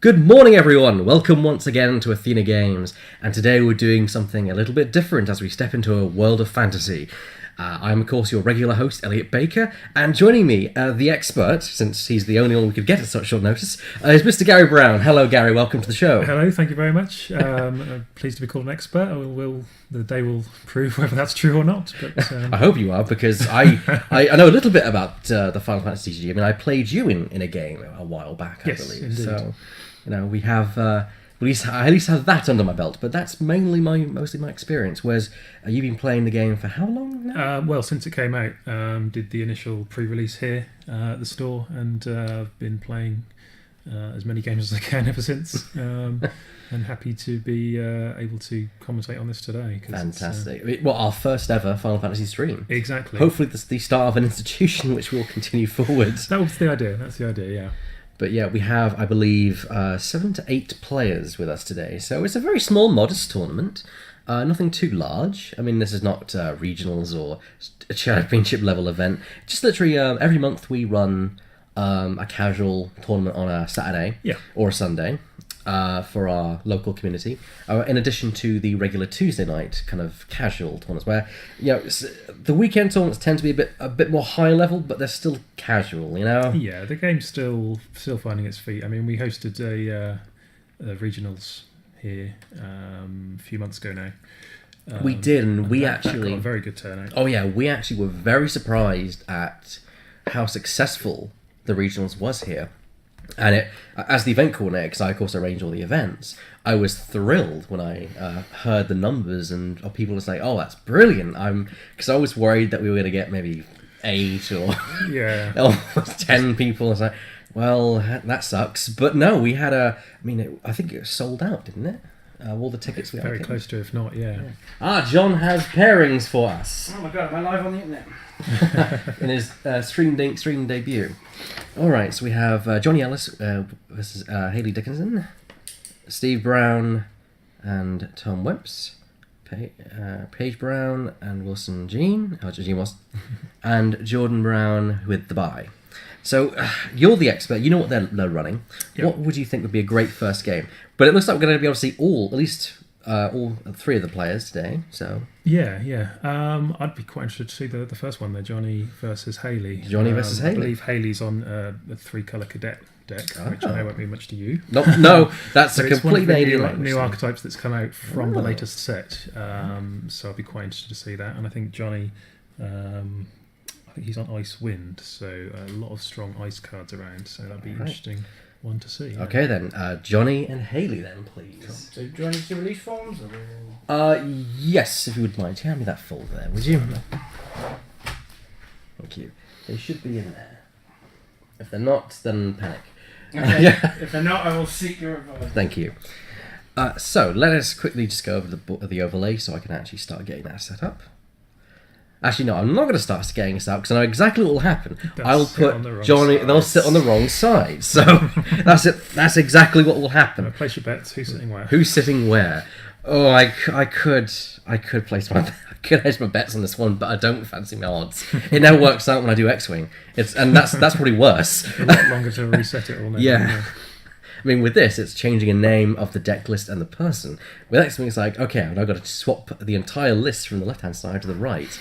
Good morning, everyone! Welcome once again to Athena Games, and today we're doing something a little bit different as we step into a world of fantasy. I'm, of course, your regular host, Elliot Baker, and joining me, the expert, since he's the only one we could get at such short notice, is Mr. Gary Brown. Hello, Gary, welcome to the show. Hello, thank you very much. I'm pleased to be called an expert. The day will prove whether that's true or not. But, I hope you are, because I know a little bit about the Final Fantasy TCG. I mean, I played you in a game a while back, I believe. Indeed. So, we have... I at least have that under my belt, but that's mostly my experience. Whereas you've been playing the game for how long now? Well, since it came out, did the initial pre-release here at the store, and I've been playing as many games as I can ever since. And happy to be able to commentate on this today. Fantastic. Well, our first ever Final Fantasy stream. Exactly. Hopefully this is the start of an institution which will continue forwards. That was the idea. That's the idea, yeah. But yeah, we have, I believe, 7 to 8 players with us today. So it's a very small, modest tournament. Nothing too large. I mean, this is not regionals or a championship level event. Just literally every month we run a casual tournament on a Saturday or a Sunday for our local community. In addition to the regular Tuesday night kind of casual tournaments, where the weekend tournaments tend to be a bit more high level, but they're still casual. Yeah, the game's still finding its feet. I mean, we hosted a regionals here a few months ago now. We did, and we that actually got a very good turnout. Oh yeah, we actually were very surprised at how successful the regionals was here. And as the event coordinator, because I of course arrange all the events, I was thrilled when I heard the numbers and people were saying, "Oh, that's brilliant!" Because I was worried that we were going to get maybe 8 or 10 people. I was like, "Well, that sucks." But no, we had I think it was sold out, didn't it? All the tickets we had. Very close to, if not, yeah. John has pairings for us. Oh my god, am I live on the internet? In his stream debut. Alright, so we have Johnny Ellis versus Hayley Dickinson, Steve Brown and Tom Webs, Paige Brown and Wilson Jean Wilson, and Jordan Brown with the bye. So you're the expert, you know what they're running. Yep. What would you think would be a great first game? But it looks like we're going to be able to see all 3 of the players today. So yeah. I'd be quite interested to see the first one there, Johnny versus Hayley. Johnny versus Hayley. I believe Hayley's on the 3-colour cadet deck, which I know won't be much to you. No, that's a complete alien new archetypes that's come out from the latest set. So I'd be quite interested to see that. And I think Johnny, I think he's on Ice Wind, so a lot of strong ice cards around. So that'd be interesting one to see. Okay then, Johnny and Hayley then, please. So do I need to release forms? Yes, if you would mind. Hand me that folder there, would you? Thank you. They should be in there. If they're not, then panic. Okay. If they're not, I will seek your advice. Thank you. So let us quickly just go over the overlay so I can actually start getting that set up. Actually, no, I'm not going to start getting this out because I know exactly what will happen. I'll put Johnny, and they'll sit on the wrong side. So that's it. That's exactly what will happen. Place your bets. Who's sitting where? Who's sitting where? Oh, I could place my hedge my bets on this one, but I don't fancy my odds. It never works out when I do X-Wing. That's probably worse. A lot longer to reset it all. Now. Yeah. I mean, with this, it's changing a name of the deck list and the person. With X-Wing, it's like, okay, I've now got to swap the entire list from the left-hand side to the right.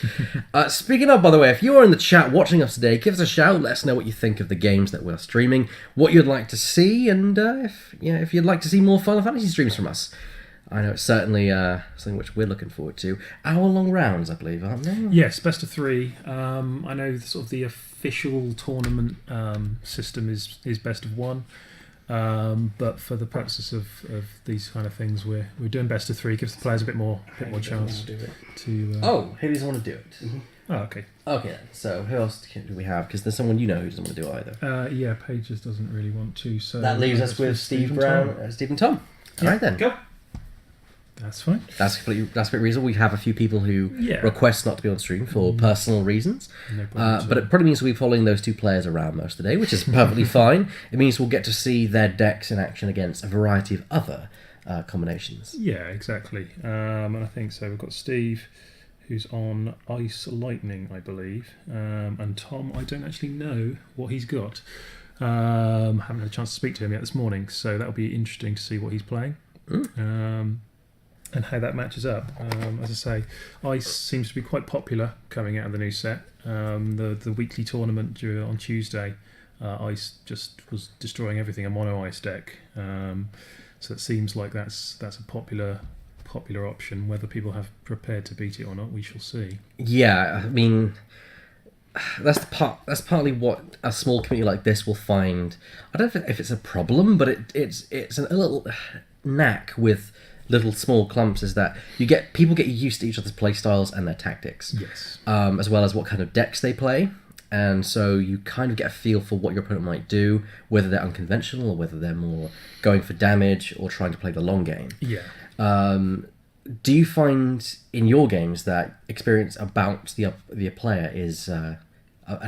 Speaking of, by the way, if you're in the chat watching us today, give us a shout. Let us know what you think of the games that we're streaming, what you'd like to see, and if you'd like to see more Final Fantasy streams from us. I know it's certainly something which we're looking forward to. Hour-long rounds, I believe, aren't they? Yes, best of 3. I know sort of the official tournament system is best of 1. But for the purposes of these kind of things, we're doing best of 3. Gives the players a bit more chance to. Haley doesn't want to do it. Mm-hmm. Oh, okay. Okay, then. So who else do we have? Because there's someone you know who doesn't want to do it either. Yeah, Paige just doesn't really want to. So that leaves us with Steve Brown, Steve and Tom. All right then. Go. That's fine. That's pretty reasonable. We have a few people who request not to be on stream for personal reasons. No problem but it probably means we'll be following those 2 players around most of the day, which is perfectly fine. It means we'll get to see their decks in action against a variety of other combinations. Yeah, exactly. And I think so. We've got Steve, who's on Ice Lightning, I believe. And Tom, I don't actually know what he's got. Haven't had a chance to speak to him yet this morning, so that'll be interesting to see what he's playing. And how that matches up. As I say, Ice seems to be quite popular coming out of the new set. The weekly tournament on Tuesday, Ice just was destroying everything, a mono Ice deck. So it seems like that's a popular option. Whether people have prepared to beat it or not, we shall see. Yeah, I mean, that's partly what a small community like this will find. I don't know if it's a problem, but it's a little knack with little small clumps, is that people get used to each other's play styles and their tactics, Yes. as well as what kind of decks they play, and so you kind of get a feel for what your opponent might do, whether they're unconventional or whether they're more going for damage or trying to play the long game. Yeah. Do you find in your games that experience about the player is a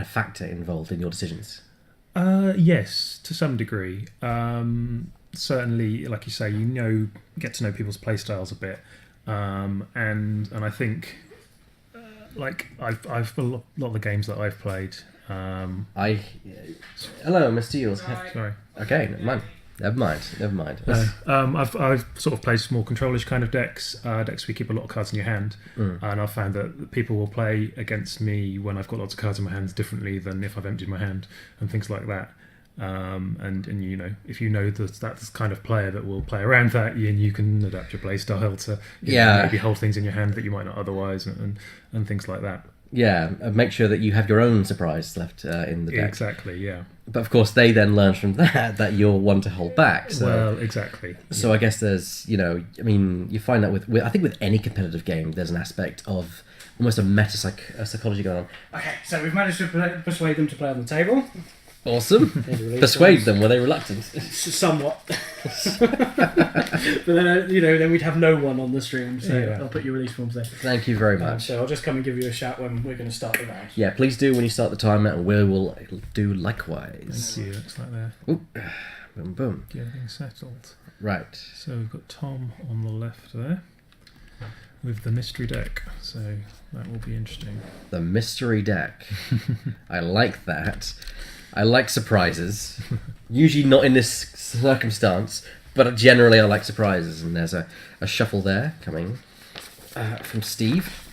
factor involved in your decisions? Yes, to some degree. Certainly, like you say, get to know people's play styles a bit, and I think, like I've a lot of the games that I've played. Hello, Mr. Yules. Sorry. Okay, never mind. I've sort of played small controlish kind of decks where you keep a lot of cards in your hand, and I've found that people will play against me when I've got lots of cards in my hands differently than if I've emptied my hand and things like that. And if you know that's the kind of player that will play around that, and you can adapt your play style to maybe hold things in your hand that you might not otherwise, and things like that. Yeah, and make sure that you have your own surprise left in the deck. Exactly, yeah. But of course, they then learn from that you're one to hold back. So, well, exactly. So I guess there's, you find that with I think with any competitive game, there's an aspect of almost a psychology going on. Okay, so we've managed to persuade them to play on the table. Awesome. Persuade them. Were they reluctant? Somewhat. But then, then we'd have no one on the stream, so Yeah. I'll put your release forms there. Thank you very much. So I'll just come and give you a shout when we're going to start the round. Yeah, please do when you start the timer, and we will do likewise. Thank you. Looks like they're Ooh, boom, boom. getting settled. Right. So we've got Tom on the left there with the mystery deck, so that will be interesting. The mystery deck. I like that. I like surprises. Usually not in this circumstance, but generally I like surprises. And there's a shuffle there coming from Steve.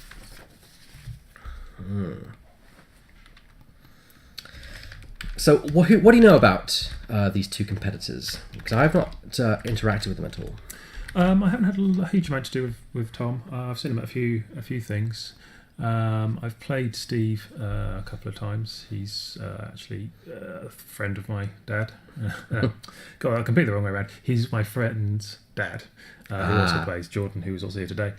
So what do you know about these two competitors? Because I've not interacted with them at all. I haven't had a huge amount to do with Tom. I've seen him at a few things. I've played Steve a couple of times. He's actually a friend of my dad. God, I completely the wrong way around. He's my friend's dad, who also plays Jordan, who was also here today.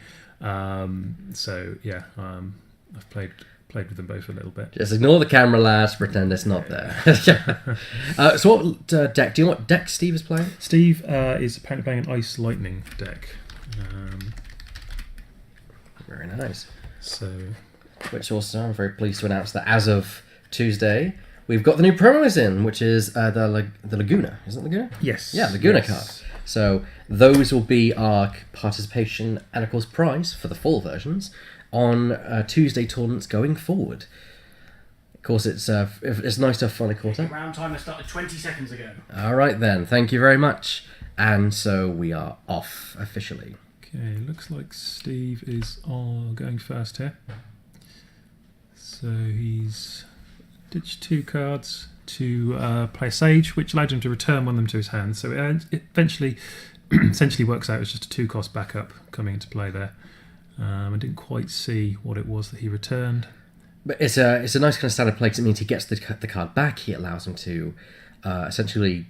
So yeah, I've played with them both a little bit. Just ignore the camera, lads. Pretend it's not there. So what deck? Do you know what deck Steve is playing? Steve is apparently playing an Ice Lightning deck. Very nice. So, which also I'm very pleased to announce that as of Tuesday, we've got the new promos in, which is the Laguna. Isn't it Laguna? yes. Yeah, Laguna card. So those will be our participation and of course prize for the full versions on Tuesday tournaments going forward. Of course, it's nice to have finally caught up. Round timer started 20 seconds ago. All right then, thank you very much. And so we are off officially. Okay, looks like Steve is going first here. So he's ditched 2 cards to play a Sage, which allowed him to return one of them to his hand. So it essentially works out as just a 2-cost backup coming into play there. I didn't quite see what it was that he returned. But it's a nice kind of standard play because it means he gets the card back. He allows him to essentially...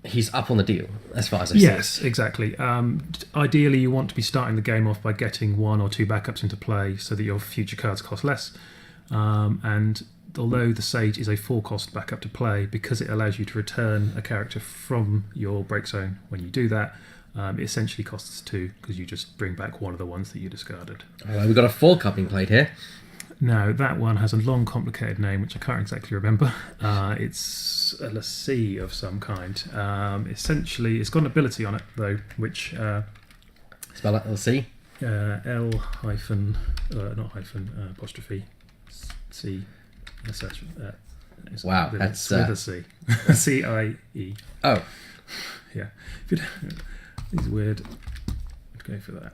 He's up on the deal, as far as I see. Yes, exactly. Ideally, you want to be starting the game off by getting 1 or 2 backups into play so that your future cards cost less. And although the Sage is a 4-cost backup to play, because it allows you to return a character from your break zone when you do that, it essentially costs 2 because you just bring back one of the ones that you discarded. We've got a 4-card being played here. Now, that one has a long, complicated name, which I can't exactly remember. It's a Lassie of some kind. Essentially, it's got an ability on it, though, which... Spell it, LC? L hyphen, not hyphen, apostrophe, C, such, Wow, with, that's with a C. CIE. oh, Yeah. If you don't- It's weird. I'd go for that.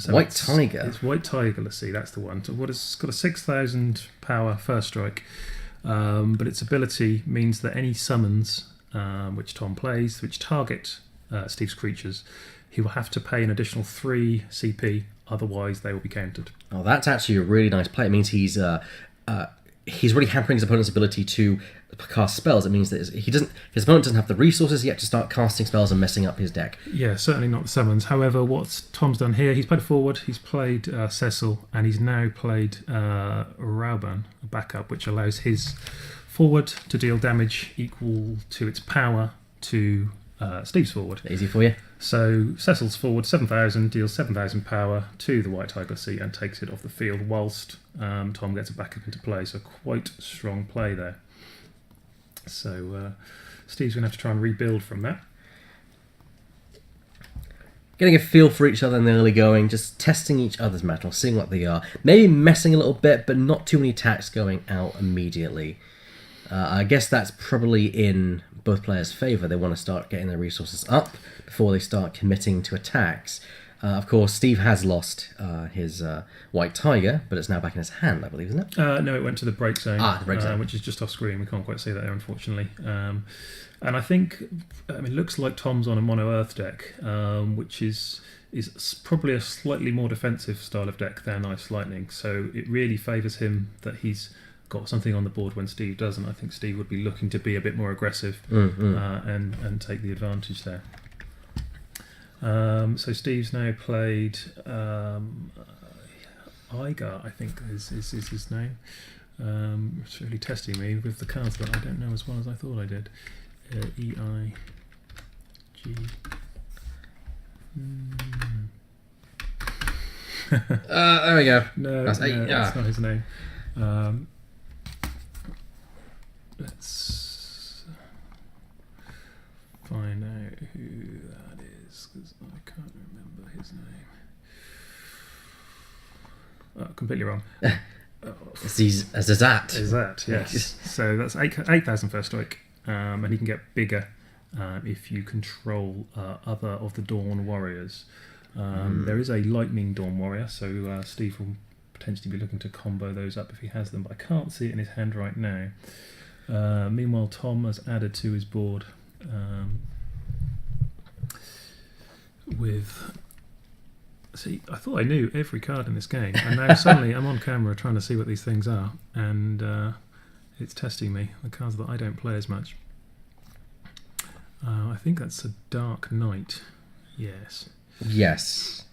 So White it's- Tiger. It's White Tiger, let's see, that's the one. So it's got a 6,000 power first strike, but its ability means that any summons which Tom plays, which target Steve's creatures, he will have to pay an additional 3 CP, otherwise they will be countered. oh, that's actually a really nice play. It means he's really hampering his opponent's ability to cast spells. It means that his opponent doesn't have the resources yet to start casting spells and messing up his deck. Yeah, certainly not the summons. However, what Tom's done here, he's played forward, he's played Cecil, and he's now played Rauban, a backup, which allows his forward to deal damage equal to its power to Steve's forward. Easy for you. So Cecil's forward 7,000 deals 7,000 power to the White Tiger Sea and takes it off the field whilst Tom gets a backup into play. So quite strong play there. So Steve's going to have to try and rebuild from that. Getting a feel for each other in the early going, just testing each other's mettle, seeing what they are. Maybe messing a little bit, but not too many attacks going out immediately. I guess that's probably in both players' favour. They want to start getting their resources up before they start committing to attacks. Of course, Steve has lost his White Tiger, but it's now back in his hand, I believe, isn't it? No, it went to the break zone, the break zone. which is just off screen. We can't quite see that there, unfortunately. And I think, it looks like Tom's on a mono Earth deck, which is probably a slightly more defensive style of deck than Ice Lightning. So it really favours him that he's got something on the board when Steve doesn't. I think Steve would be looking to be a bit more aggressive and take the advantage there. So Steve's now played Igar, I think is his name. It's really testing me with the cards that I don't know as well as I thought I did. E-I-G. There we go. No, That's that's not his name. Let's find out who that is, because I can't remember his name. Oh, completely wrong. Zazat. Is that, yes. So that's 8,000 first strike, and he can get bigger if you control other of the Dawn Warriors. There is a Lightning Dawn Warrior, so Steve will potentially be looking to combo those up if he has them, but I can't see it in his hand right now. Meanwhile, Tom has added to his board with... See, I thought I knew every card in this game, and now suddenly I'm on camera trying to see what these things are, and it's testing me, the cards that I don't play as much. I think that's a Dark Knight. Yes. Yes.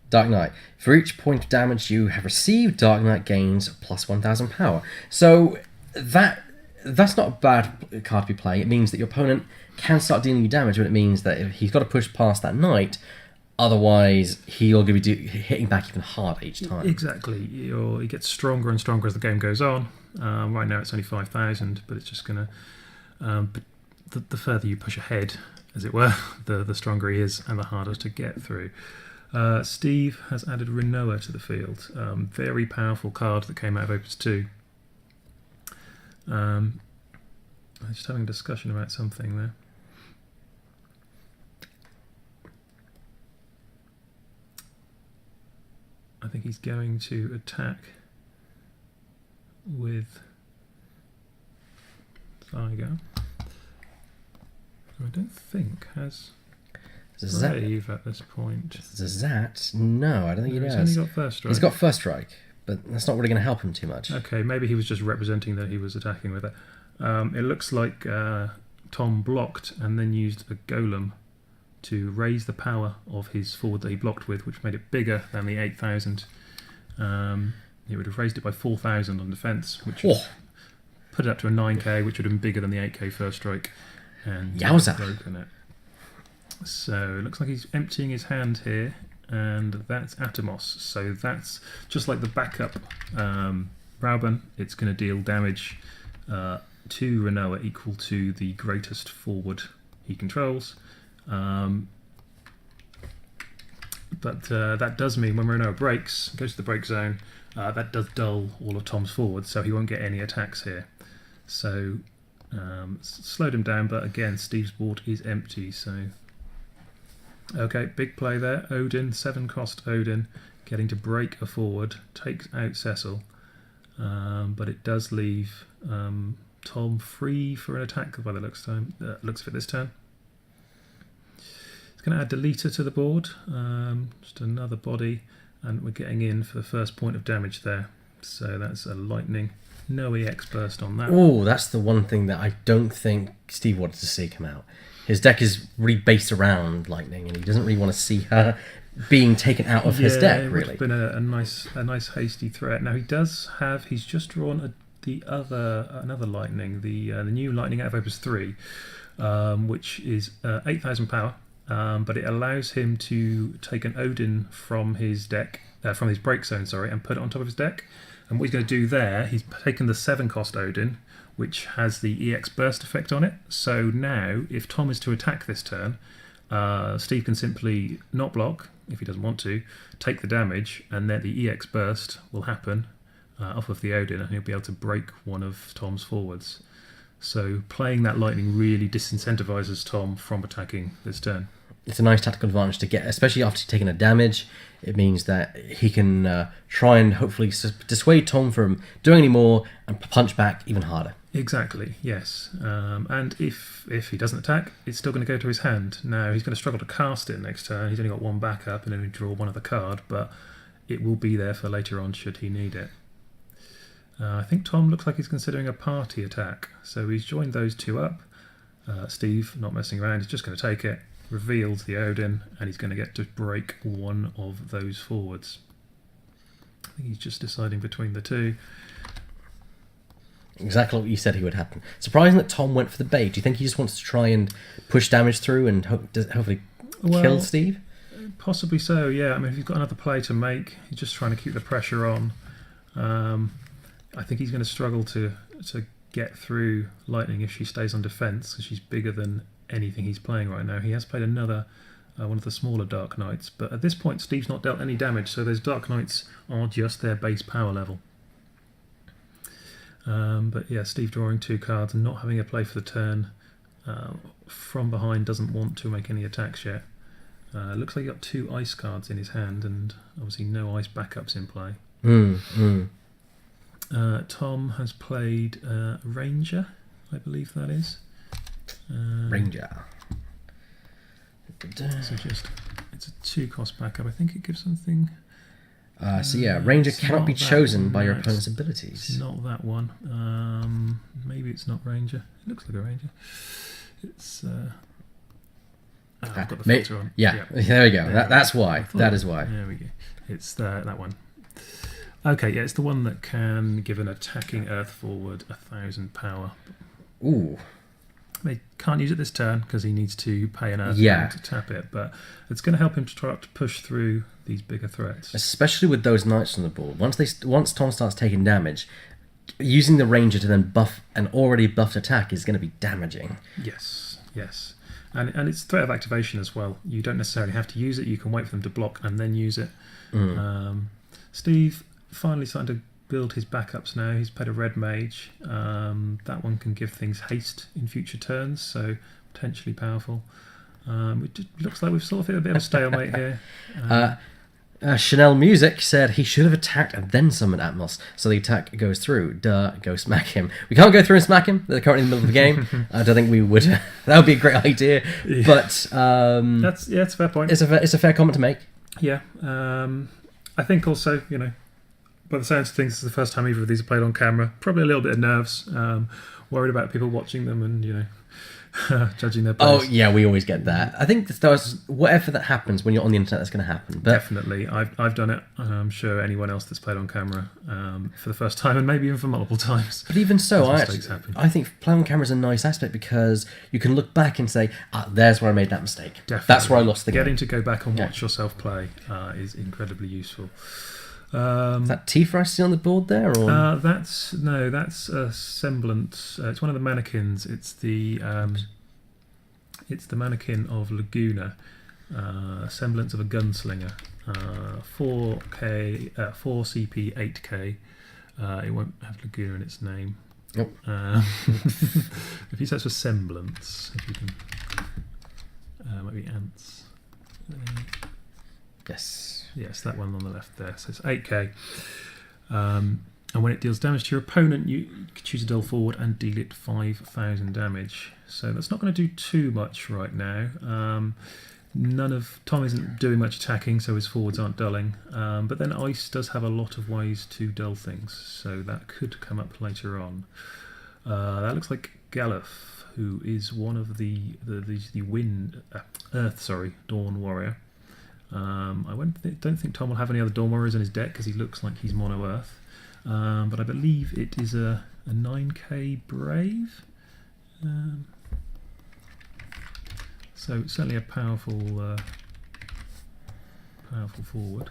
Dark Knight. For each point of damage you have received, Dark Knight gains plus 1,000 power. So that's not a bad card to be playing. It means that your opponent can start dealing you damage, but it means that if he's got to push past that knight, otherwise he'll be hitting back even harder each time. Exactly. He gets stronger and stronger as the game goes on. Right now it's only 5,000, but it's just going to... the further you push ahead, as it were, the stronger he is and the harder to get through. Steve has added Renoa to the field. Very powerful card that came out of Opus 2. I was just having a discussion about something there. I think he's going to attack with Zygo. I don't think has Brave at this point. Zazat? No, I don't think he He's does. only got first strike. He's got first strike, but that's not really going to help him too much. Okay, maybe he was just representing that he was attacking with it. It looks like Tom blocked and then used a golem to raise the power of his forward that he blocked with, which made it bigger than the 8,000. He would have raised it by 4,000 on defence, which would put it up to a 9k, which would have been bigger than the 8k first strike. And Yowza. broken it. So it looks like he's emptying his hand here, and that's Atomos. So that's just like the backup Rauban. It's going to deal damage to Renoa equal to the greatest forward he controls. But that does mean when Marino breaks, goes to the break zone, that does dull all of Tom's forwards, so he won't get any attacks here. So slowed him down, but again, Steve's board is empty. So okay, big play there. Odin, 7-cost Odin, getting to break a forward, takes out Cecil, but it does leave Tom free for an attack by the looks of it this turn. It's going to add Deleter to the board, just another body, and we're getting in for the first point of damage there. So that's a lightning. No EX burst on that. Oh, that's the one thing that I don't think Steve wanted to see come out. His deck is really based around lightning, and he doesn't really want to see her being taken out of his deck. It would Really, have been a nice hasty threat. Now he's just drawn another lightning, the new lightning out of Opus 3, which is 8,000 power. But it allows him to take an Odin from his deck, from his break zone, and put it on top of his deck. And what he's going to do there, he's taken the 7-cost Odin, which has the EX burst effect on it. So now, if Tom is to attack this turn, Steve can simply not block, if he doesn't want to, take the damage, and then the EX burst will happen off of the Odin, and he'll be able to break one of Tom's forwards. So playing that lightning really disincentivizes Tom from attacking this turn. it's a nice tactical advantage to get, especially after taking a damage. It means that he can try and hopefully dissuade Tom from doing any more and punch back even harder. Exactly, yes. And if he doesn't attack, it's still going to go to his hand. Now, he's going to struggle to cast it next turn. He's only got one backup and only draw one other card, but it will be there for later on should he need it. I think Tom looks like he's considering a party attack. So he's joined those two up. Steve, not messing around, he's just going to take it, reveals the Odin, and he's going to get to break one of those forwards. I think he's just deciding between the two. Exactly what you said he would happen. Surprising that Tom went for the bait. Do you think he just wants to try and push damage through and hopefully kill Steve? Possibly so, yeah. I mean, if he's got another play to make, he's just trying to keep the pressure on. I think he's going to struggle to get through Lightning if she stays on defence, because she's bigger than anything he's playing right now. He has played another one of the smaller Dark Knights, but at this point Steve's not dealt any damage, so those Dark Knights are just their base power level. But yeah, Steve drawing two cards and not having a play for the turn. From behind, doesn't want to make any attacks yet. Looks like he got two ice cards in his hand, and obviously no ice backups in play. Tom has played Ranger, I believe that is. Ranger. So it's a 2-cost backup. I think it gives something. So yeah, Ranger cannot be chosen one, by your no, opponent's abilities. It's not that one. Maybe it's not Ranger. It looks like a Ranger. It's. I've got the filter on. Yeah, there we go. That's why. That is why. There we go. It's that one. Okay, yeah, it's the one that can give an attacking Earth forward 1,000 power. Ooh. They can't use it this turn because he needs to pay an Earth to tap it, but it's going to help him to try to push through these bigger threats. Especially with those knights on the board. Once Tom starts taking damage, using the Ranger to then buff an already buffed attack is going to be damaging. Yes. And it's threat of activation as well. You don't necessarily have to use it. You can wait for them to block and then use it. Steve finally starting to build his backups now. He's played a red mage. That one can give things haste in future turns, so potentially powerful. It just looks like we've sort of hit a bit of a stalemate here. Chanel Music said he should have attacked and then summoned Atmos, so the attack goes through. Go smack him. We can't go through and smack him. They're currently in the middle of the game. I don't think we would. That would be a great idea. Yeah. But it's a fair point. It's a fair comment to make. Yeah. I think also, by the sounds of things, this is the first time either of these are played on camera. Probably a little bit of nerves. Worried about people watching them and, judging their plays. Oh, yeah, we always get that. I think whatever that happens when you're on the internet, that's going to happen. But definitely. I've done it. I'm sure anyone else that's played on camera for the first time and maybe even for multiple times. But even so, I think playing on camera is a nice aspect because you can look back and say, there's where I made that mistake. Definitely. That's where I lost the game. Getting to go back and watch yourself play is incredibly useful. Is that Tifa I see on the board there? Or? That's a semblance. It's one of the mannequins. It's the mannequin of Laguna. Semblance of a Gunslinger. 4K, 4 CP, 8K. It won't have Laguna in its name. Nope. If you search for Semblance, if you can, maybe Ants. Yes, that one on the left there. So it's 8K. And when it deals damage to your opponent, you can choose a dull forward and deal it 5,000 damage. So that's not going to do too much right now. Tom isn't doing much attacking, so his forwards aren't dulling. But then Ice does have a lot of ways to dull things, so that could come up later on. That looks like Galuf, who is one of the Dawn Warrior. I don't think Tom will have any other Dawn Warriors in his deck because he looks like he's mono Earth. But I believe it is a 9k Brave. So certainly a powerful forward.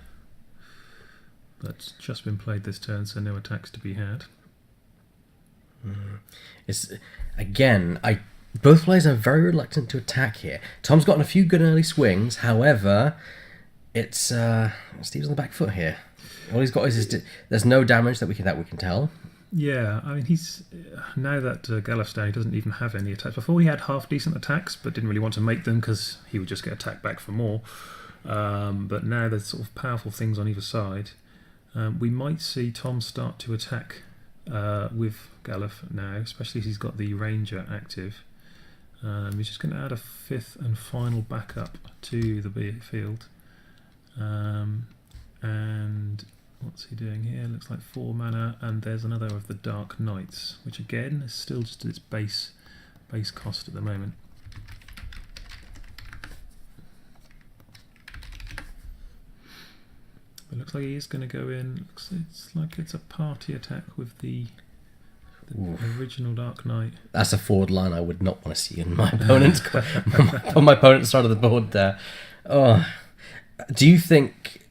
But just been played this turn, so no attacks to be had. It's again, both players are very reluctant to attack here. Tom's gotten a few good early swings, however, it's Steve's on the back foot here. All he's got is there's no damage that we can tell. Yeah, I mean he's now that Galuf's down, he doesn't even have any attacks. Before he had half decent attacks, but didn't really want to make them because he would just get attacked back for more. But now there's sort of powerful things on either side. We might see Tom start to attack with Galuf now, especially if he's got the Ranger active. He's just going to add a 5th and final backup to the field. And what's he doing here? Looks like 4 mana, and there's another of the Dark Knights, which again is still just at its base cost at the moment. It looks like he is going to go in. It's like it's a party attack with the original Dark Knight. That's a forward line I would not want to see in my opponent's on my opponent's side of the board there. Oh, do you think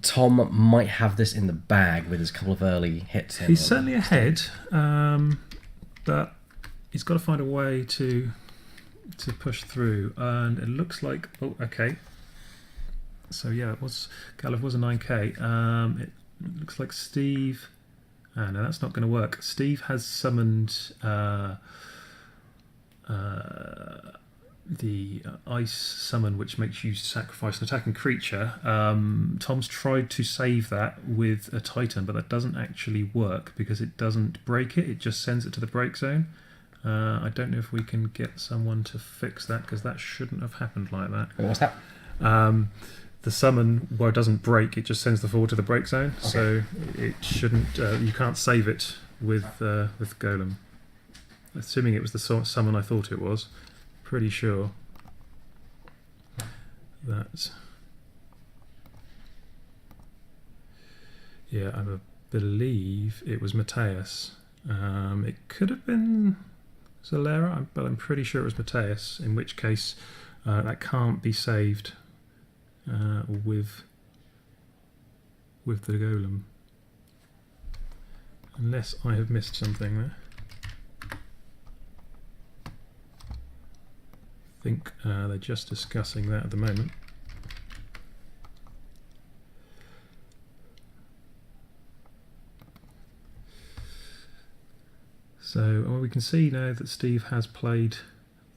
Tom might have this in the bag with his couple of early hits? He's certainly ahead, but he's got to find a way to push through. And it looks like okay. So yeah, Galuf was a 9k. It looks like Steve. No, that's not going to work. Steve has summoned the Ice Summon, which makes you sacrifice an attacking creature. Tom's tried to save that with a Titan, but that doesn't actually work because it doesn't break it. It just sends it to the break zone. I don't know if we can get someone to fix that because that shouldn't have happened like that. What's that? The summon, where it doesn't break, it just sends the forward to the break zone. Okay. So it shouldn't. You can't save it with Golem. Assuming it was the summon I thought it was, pretty sure that. Yeah, I believe it was Mateus. It could have been Zalera, but I'm pretty sure it was Mateus. In which case, that can't be saved. With the Golem, unless I have missed something there. I think they're just discussing that at the moment. So we can see now that Steve has played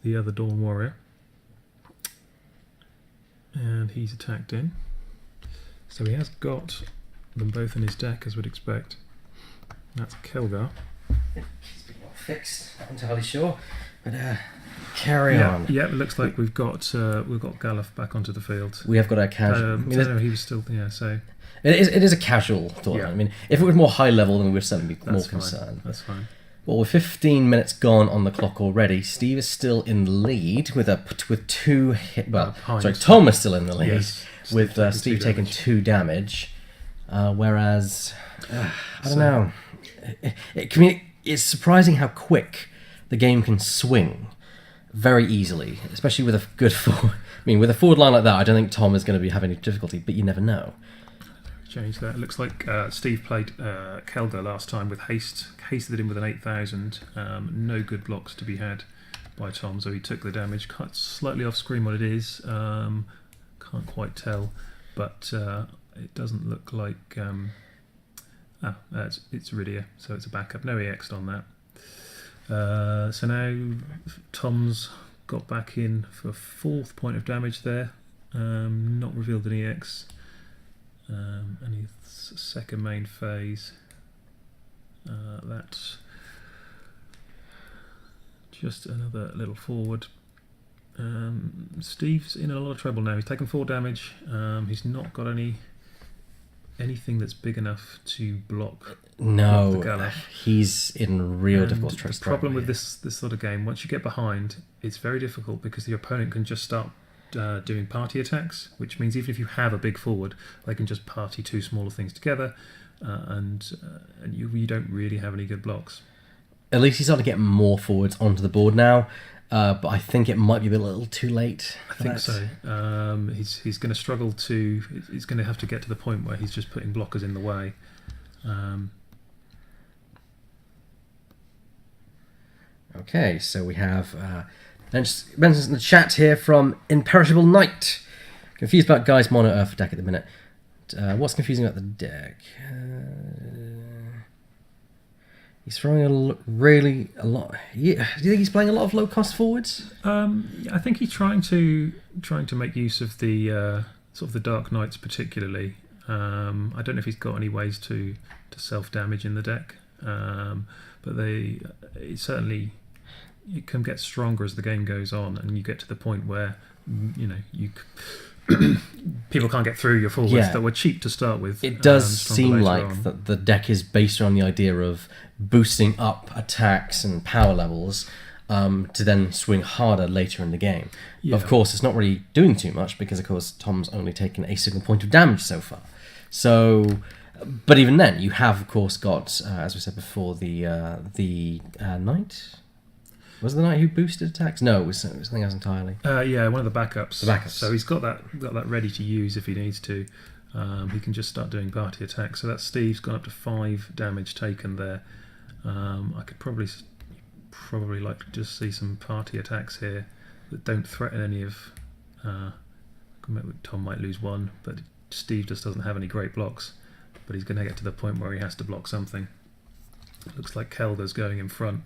the other Dawn Warrior. And he's attacked in. So he has got them both in his deck, as we'd expect. That's Kelgar. He's been fixed, not entirely sure. But carry on. Yeah, it looks like we've got Galuf back onto the field. We have got our casual. No, he was still so. It is a casual tournament. Yeah. I mean, if it was more high level, then we'd certainly be more fine. concerned. That's fine. Well, with 15 minutes gone on the clock already, Steve is still in the lead with 2 hit. Well, Tom is still in the lead, yes, with Steve taking 2 damage. Whereas, I don't know. It's surprising how quick the game can swing very easily, especially with a good forward. I mean, with a forward line like that, I don't think Tom is going to be having any difficulty, but you never know. Change that. It looks like Steve played Kelgar last time with haste, hasted it in with an 8,000. No good blocks to be had by Tom, so he took the damage. Cut slightly off screen what it is. Can't can't quite tell, but it doesn't look like. It's Iridia, so it's a backup. No EX on that. So now Tom's got back in for 4th point of damage there. Not revealed an EX. And his second main phase. That's just another little forward. Steve's in a lot of trouble now. He's taken 4 damage. He's not got anything that's big enough to block. No, the Gallop. he's in real And difficulty. the problem with this sort of game, once you get behind, it's very difficult because your opponent can just start doing party attacks, which means even if you have a big forward, they can just party 2 smaller things together, and you don't really have any good blocks. At least he's starting to get more forwards onto the board now, but I think it might be a little too late. I think so. He's going to struggle to. He's going to have to get to the point where he's just putting blockers in the way. Okay, so we have mentions in the chat here from Imperishable Knight. Confused about Guy's Mono Earth deck at the minute. What's confusing about the deck? He's throwing a lot. Do you think he's playing a lot of low cost forwards? I think he's trying to make use of the sort of the Dark Knights particularly. I don't know if he's got any ways to self damage in the deck, but it can get stronger as the game goes on, and you get to the point where people can't get through your forwards that were cheap to start with. It does stronger seem later like on. that the deck is based around the idea of boosting up attacks and power levels to then swing harder later in the game. Yeah. Of course, it's not really doing too much because, of course, Tom's only taken a single point of damage so far. So, but even then, you have, of course, got, as we said before, the knight. Was it the knight who boosted attacks? No, it was something else entirely. Yeah, one of the backups. The backups. So he's got that ready to use if he needs to. He can just start doing party attacks. So that's Steve's gone up to 5 damage taken there. I could probably like to just see some party attacks here that don't threaten any of. Tom might lose 1, but Steve just doesn't have any great blocks. But he's going to get to the point where he has to block something. It looks like Kelder's going in front.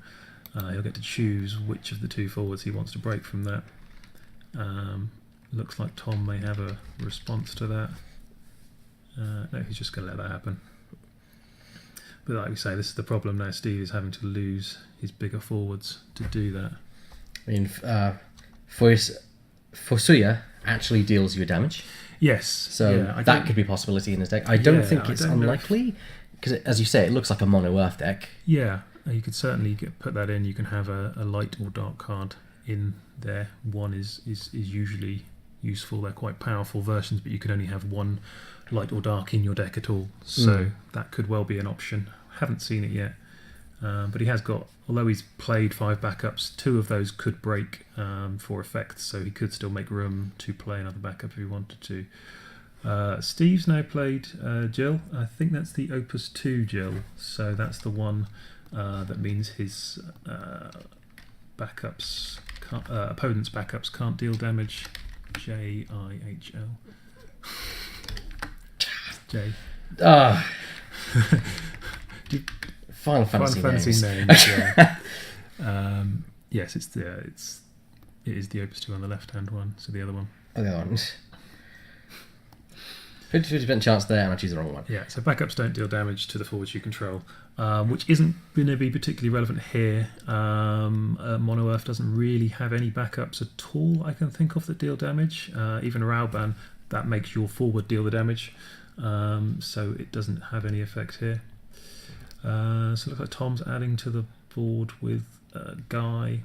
He'll get to choose which of the 2 forwards he wants to break from that. Looks like Tom may have a response to that. No, he's just going to let that happen. But like we say, this is the problem now. Steve is having to lose his bigger forwards to do that. I mean, Fosuya actually deals you damage. Yes. So that could be a possibility in his deck. I don't think it's unlikely, because as you say, it looks like a mono earth deck. Yeah, you could certainly put that in. You can have a light or dark card in there. One is usually useful. They're quite powerful versions, but you can only have one light or dark in your deck at all. So that could well be an option. Haven't seen it yet. But he has got, although he's played 5 backups, 2 of those could break for effects, so he could still make room to play another backup if he wanted to. Steve's now played Jill. I think that's the Opus 2 Jill, so that's the one that means his backups, opponent's backups can't deal damage. Jihl. J. Final Fantasy names. Yeah. Yes, it is the Opus 2 on the left-hand one. So the other one. Oh, the other one. 50% chance there, and I choose the wrong one. Yeah. So backups don't deal damage to the forwards you control, which isn't going to be particularly relevant here. Mono Earth doesn't really have any backups at all I can think of that deal damage. Even Rauban, that makes your forward deal the damage. So it doesn't have any effect here. So it looks like Tom's adding to the board with Guy.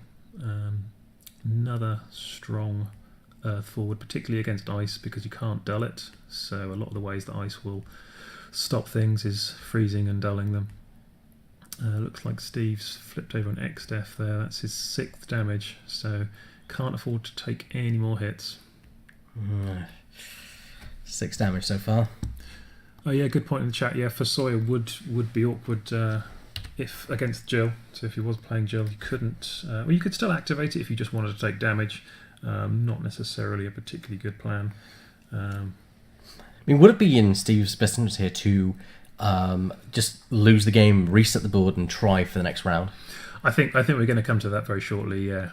Another strong earth forward, particularly against ice, because you can't dull it. So a lot of the ways that ice will stop things is freezing and dulling them. Looks like Steve's flipped over an X-Def there. That's his 6th damage, so can't afford to take any more hits. 6 damage so far. Oh yeah, good point in the chat. Yeah, for Sawyer would be awkward if against Jill. So if he was playing Jill, you couldn't. Well, you could still activate it if you just wanted to take damage. Not necessarily a particularly good plan. I mean, would it be in Steve's best interest here to just lose the game, reset the board, and try for the next round? I think we're going to come to that very shortly. Yeah.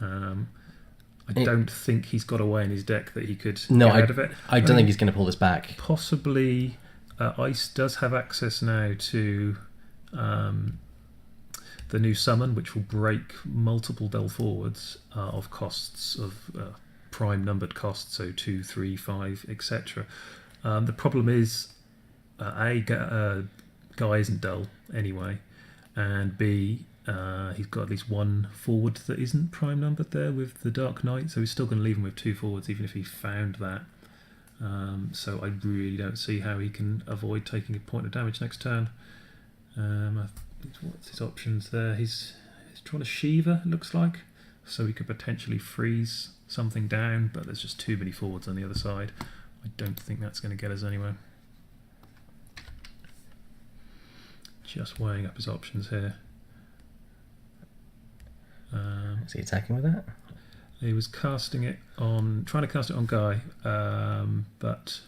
I don't think he's got a way in his deck that he could get rid of it. I don't think he's going to pull this back. Possibly, Ice does have access now to the new summon, which will break multiple del forwards of costs of prime numbered costs, so 2, 3, 5, etc. The problem is, Guy isn't dull anyway, and B, he's got at least one forward that isn't prime numbered there with the Dark Knight, so he's still going to leave him with 2 forwards even if he found that. So I really don't see how he can avoid taking a point of damage next turn. What's his options there? He's trying to Shiva, it looks like, so he could potentially freeze something down, but there's just too many forwards on the other side. I don't think that's going to get us anywhere. Just weighing up his options here. Is he attacking with that? He was trying to cast it on Guy, but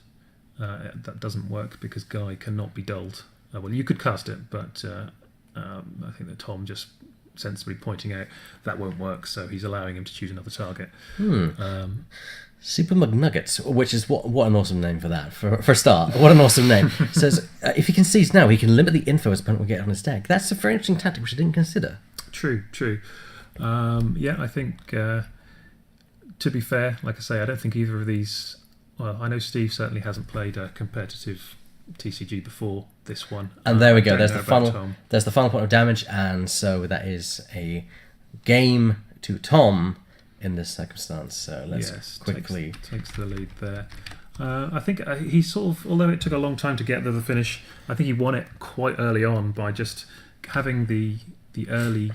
that doesn't work because Guy cannot be dulled. Well, you could cast it, but I think that Tom just sensibly pointing out that won't work, so he's allowing him to choose another target. Super McNuggets, which is what an awesome name for that. For a start, what an awesome name. Says if he conceives now, he can limit the info his opponent will get on his deck. That's a very interesting tactic which I didn't consider. True. I think to be fair, like I say, I don't think either of these. Well, I know Steve certainly hasn't played a competitive TCG before this one. And there we go. There's the final. There's the final point of damage, and so that is a game to Tom in this circumstance. So let's quickly takes the lead there. I think he sort of, although it took a long time to get to the finish, I think he won it quite early on by just having the early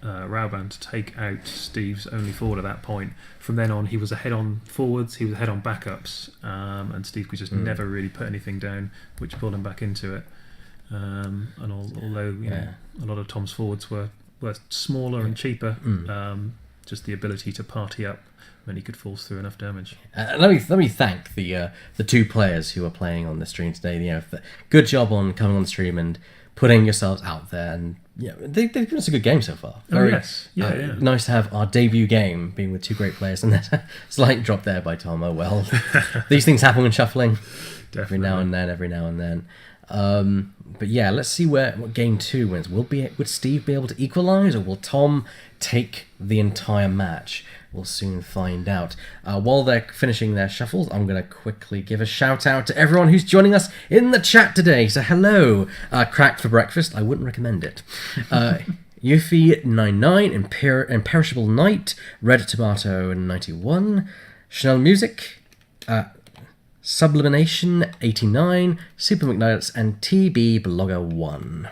Rauban to take out Steve's only forward at that point. From then on, he was ahead on forwards, he was ahead on backups, and Steve could just never really put anything down, which pulled him back into it. Although a lot of Tom's forwards were smaller and cheaper, just the ability to party up when he could force through enough damage. Let me thank the 2 players who are playing on the stream today. Good job on coming on the stream and putting yourselves out there, and they've given us a good game so far. Nice to have our debut game being with 2 great players, and there's a slight drop there by Tom. Oh well, these things happen when shuffling. Definitely. Every now and then. But yeah, let's see what game 2 wins. Would Steve be able to equalise, or will Tom take the entire match? We'll soon find out. While they're finishing their shuffles, I'm going to quickly give a shout out to everyone who's joining us in the chat today. So hello, Cracked for Breakfast. I wouldn't recommend it. Yuffie99, Imperishable Knight, Red Tomato 91, Chanel Music, Sublimination 89, Super McNuggets, and TB Blogger 1.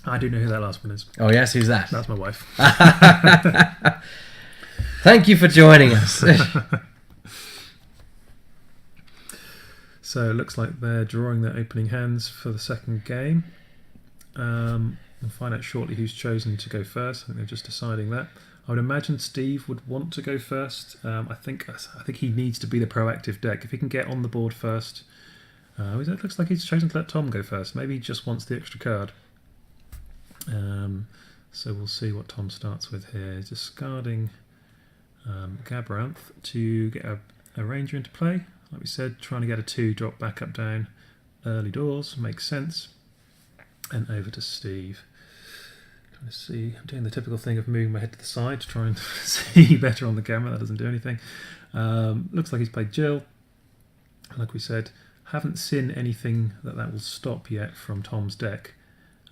I do know who that last one is. Oh yes, who's that? That's my wife. Thank you for joining us. So it looks like they're drawing their opening hands for the second game. We'll find out shortly who's chosen to go first. I think they're just deciding that. I would imagine Steve would want to go first. I think he needs to be the proactive deck. If he can get on the board first. It looks like he's chosen to let Tom go first. Maybe he just wants the extra card. So we'll see what Tom starts with here. He's discarding Gabranth to get a Ranger into play. Like we said, trying to get a 2 drop back up down early doors makes sense. And over to Steve. Trying to see, I'm doing the typical thing of moving my head to the side to try and see better on the camera. That doesn't do anything. Looks like he's played Jill. Like we said, haven't seen anything that will stop yet from Tom's deck.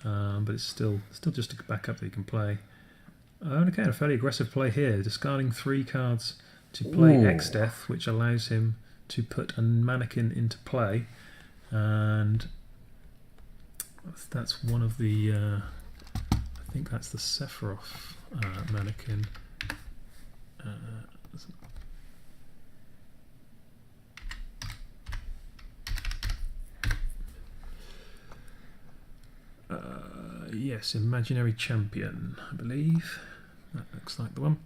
But it's still just a backup that he can play. And again, a fairly aggressive play here, discarding 3 cards to play X-Death, which allows him to put a mannequin into play. And that's one of the... I think that's the Sephiroth mannequin. Yes, Imaginary Champion, I believe. That looks like the one.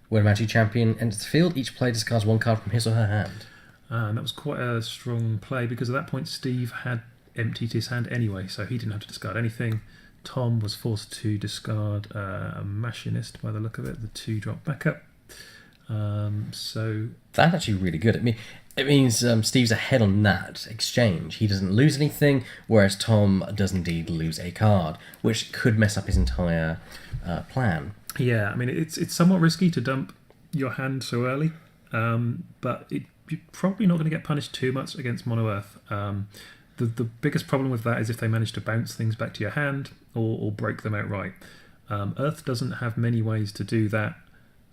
When Imaginary Champion enters the field, each player discards 1 card from his or her hand. And that was quite a strong play because at that point Steve had emptied his hand anyway, so he didn't have to discard anything. Tom was forced to discard a Machinist by the look of it. The 2 drop back up. So That's actually really good. It means Steve's ahead on that exchange. He doesn't lose anything, whereas Tom does indeed lose a card, which could mess up his entire plan. yeah, I mean it's somewhat risky to dump your hand so early, but you're probably not going to get punished too much against Mono Earth. The biggest problem with that is if they manage to bounce things back to your hand or break them outright. Earth doesn't have many ways to do that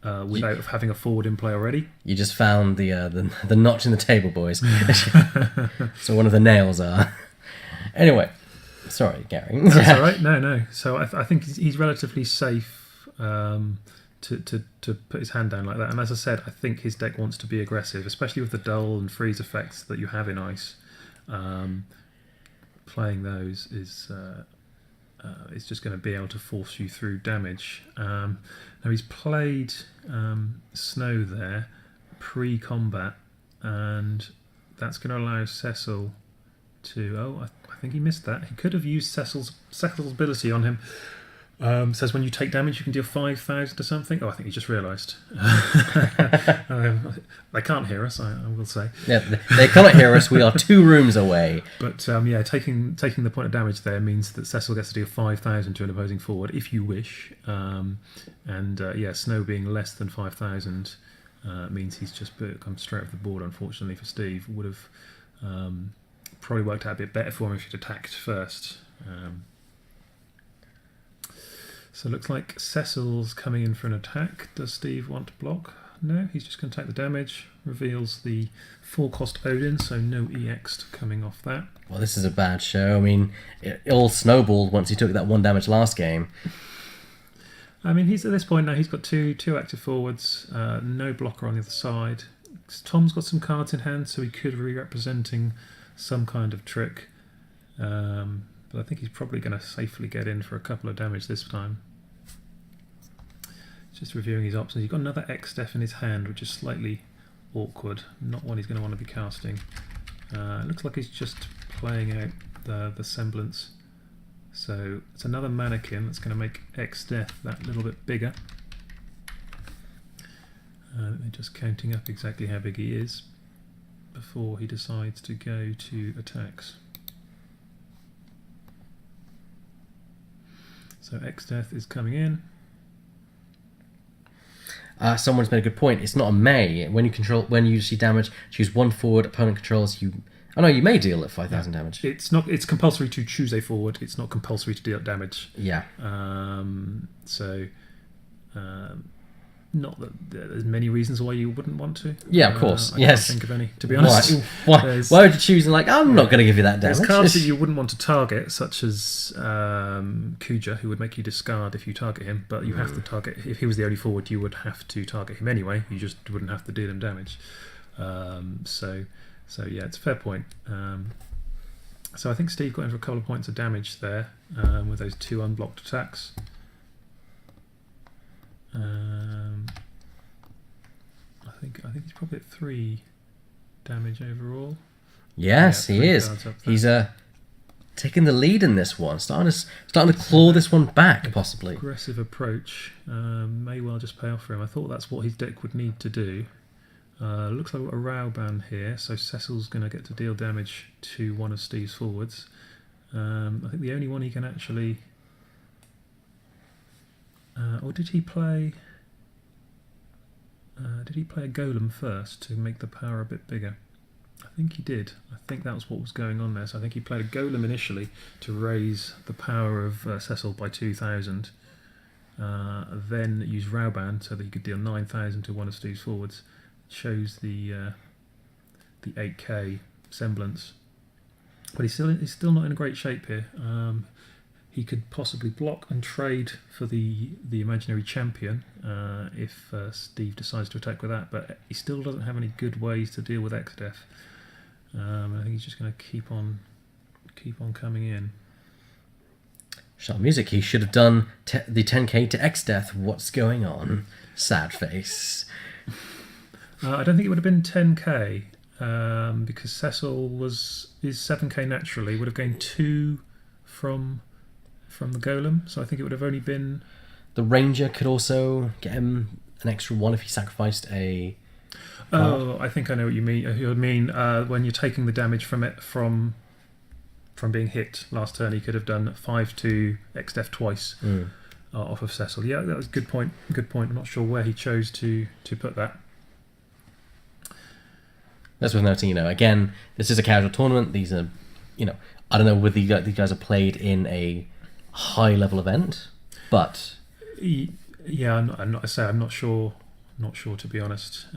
without having a forward in play already. You just found the notch in the table, boys. So one of the nails are. Anyway, sorry, Gary. That's all right. No. So I think he's relatively safe to put his hand down like that. And as I said, I think his deck wants to be aggressive, especially with the dull and freeze effects that you have in Ice. Playing those is just going to be able to force you through damage. Now he's played Snow there pre-combat, and that's going to allow Cecil to... Oh, I think he missed that. He could have used Cecil's ability on him. Says when you take damage you can deal 5,000 to something. Oh, I think he just realised. They can't hear us, I will say. Yeah, they can't hear us. We are 2 rooms away. But taking the point of damage there means that Cecil gets to deal 5,000 to an opposing forward if you wish. Snow being less than 5,000 means he's just come straight off the board. Unfortunately for Steve, would have probably worked out a bit better for him if he'd attacked first. So it looks like Cecil's coming in for an attack. Does Steve want to block? No, he's just going to take the damage. Reveals the 4-cost Odin, so no EX coming off that. Well, this is a bad show. I mean, it all snowballed once he took that 1 damage last game. I mean, he's at this point now, he's got two active forwards, no blocker on the other side. Tom's got some cards in hand, so he could be representing some kind of trick. But I think he's probably going to safely get in for a couple of damage this time. Just reviewing his options. He's got another X-Def in his hand, which is slightly awkward. Not one he's going to want to be casting. It looks like he's just playing out the semblance. So it's another mannequin that's going to make X-Death that little bit bigger. They're just counting up exactly how big he is before he decides to go to attacks. So X-Death is coming in. Someone's made a good point. It's not a may. When you see damage, choose 1 forward. Opponent controls you. Oh no, you may deal at 5,000 damage. It's not. It's compulsory to choose a forward. It's not compulsory to deal damage. Yeah. Not that there's many reasons why you wouldn't want to. Yeah, of course. I yes. can't think of any, to be honest. Why would you choose? I'm not going to give you that damage. There's cards that you wouldn't want to target, such as Kuja, who would make you discard if you target him. But you have to target. If he was the only forward, you would have to target him anyway. You just wouldn't have to deal him damage. So yeah, it's a fair point. So I think Steve got in for a couple of points of damage there with those 2 unblocked attacks. I think he's probably at 3 damage overall. Yes, yeah, he is. He's taking the lead in this one. Starting to claw this one back, possibly. Aggressive approach may well just pay off for him. I thought that's what his deck would need to do. Looks like we've got a Rauban here, so Cecil's going to get to deal damage to one of Steve's forwards. I think the only one he can actually... or did he play... did he play a golem first to make the power a bit bigger? I think he did. I think that was what was going on there. So I think he played a golem initially to raise the power of Cecil by 2,000. Then used Rauban so that he could deal 9,000 to one of Steve's forwards. Shows the 8k semblance. But he's still not in a great shape here. He could possibly block and trade for the imaginary champion if Steve decides to attack with that, but he still doesn't have any good ways to deal with X-Def. I think he's just going to keep on coming in. Shot music. He should have done the 10k to X-Death. What's going on? Sad face. I don't think it would have been 10k. because Cecil is 7k naturally, would have gained 2 from the golem, so I think it would have only been. The ranger could also get him an extra 1 if he sacrificed a. Oh, I think I know what you mean. When you're taking the damage from it from being hit last turn, he could have done 5 to X-Def twice off of Cecil. Yeah, that was a good point. Good point. I'm not sure where he chose to put that. That's worth noting. Again, this is a casual tournament. These are, I don't know whether these guys are played in a high-level event, but yeah, I'm not sure. Not sure, to be honest.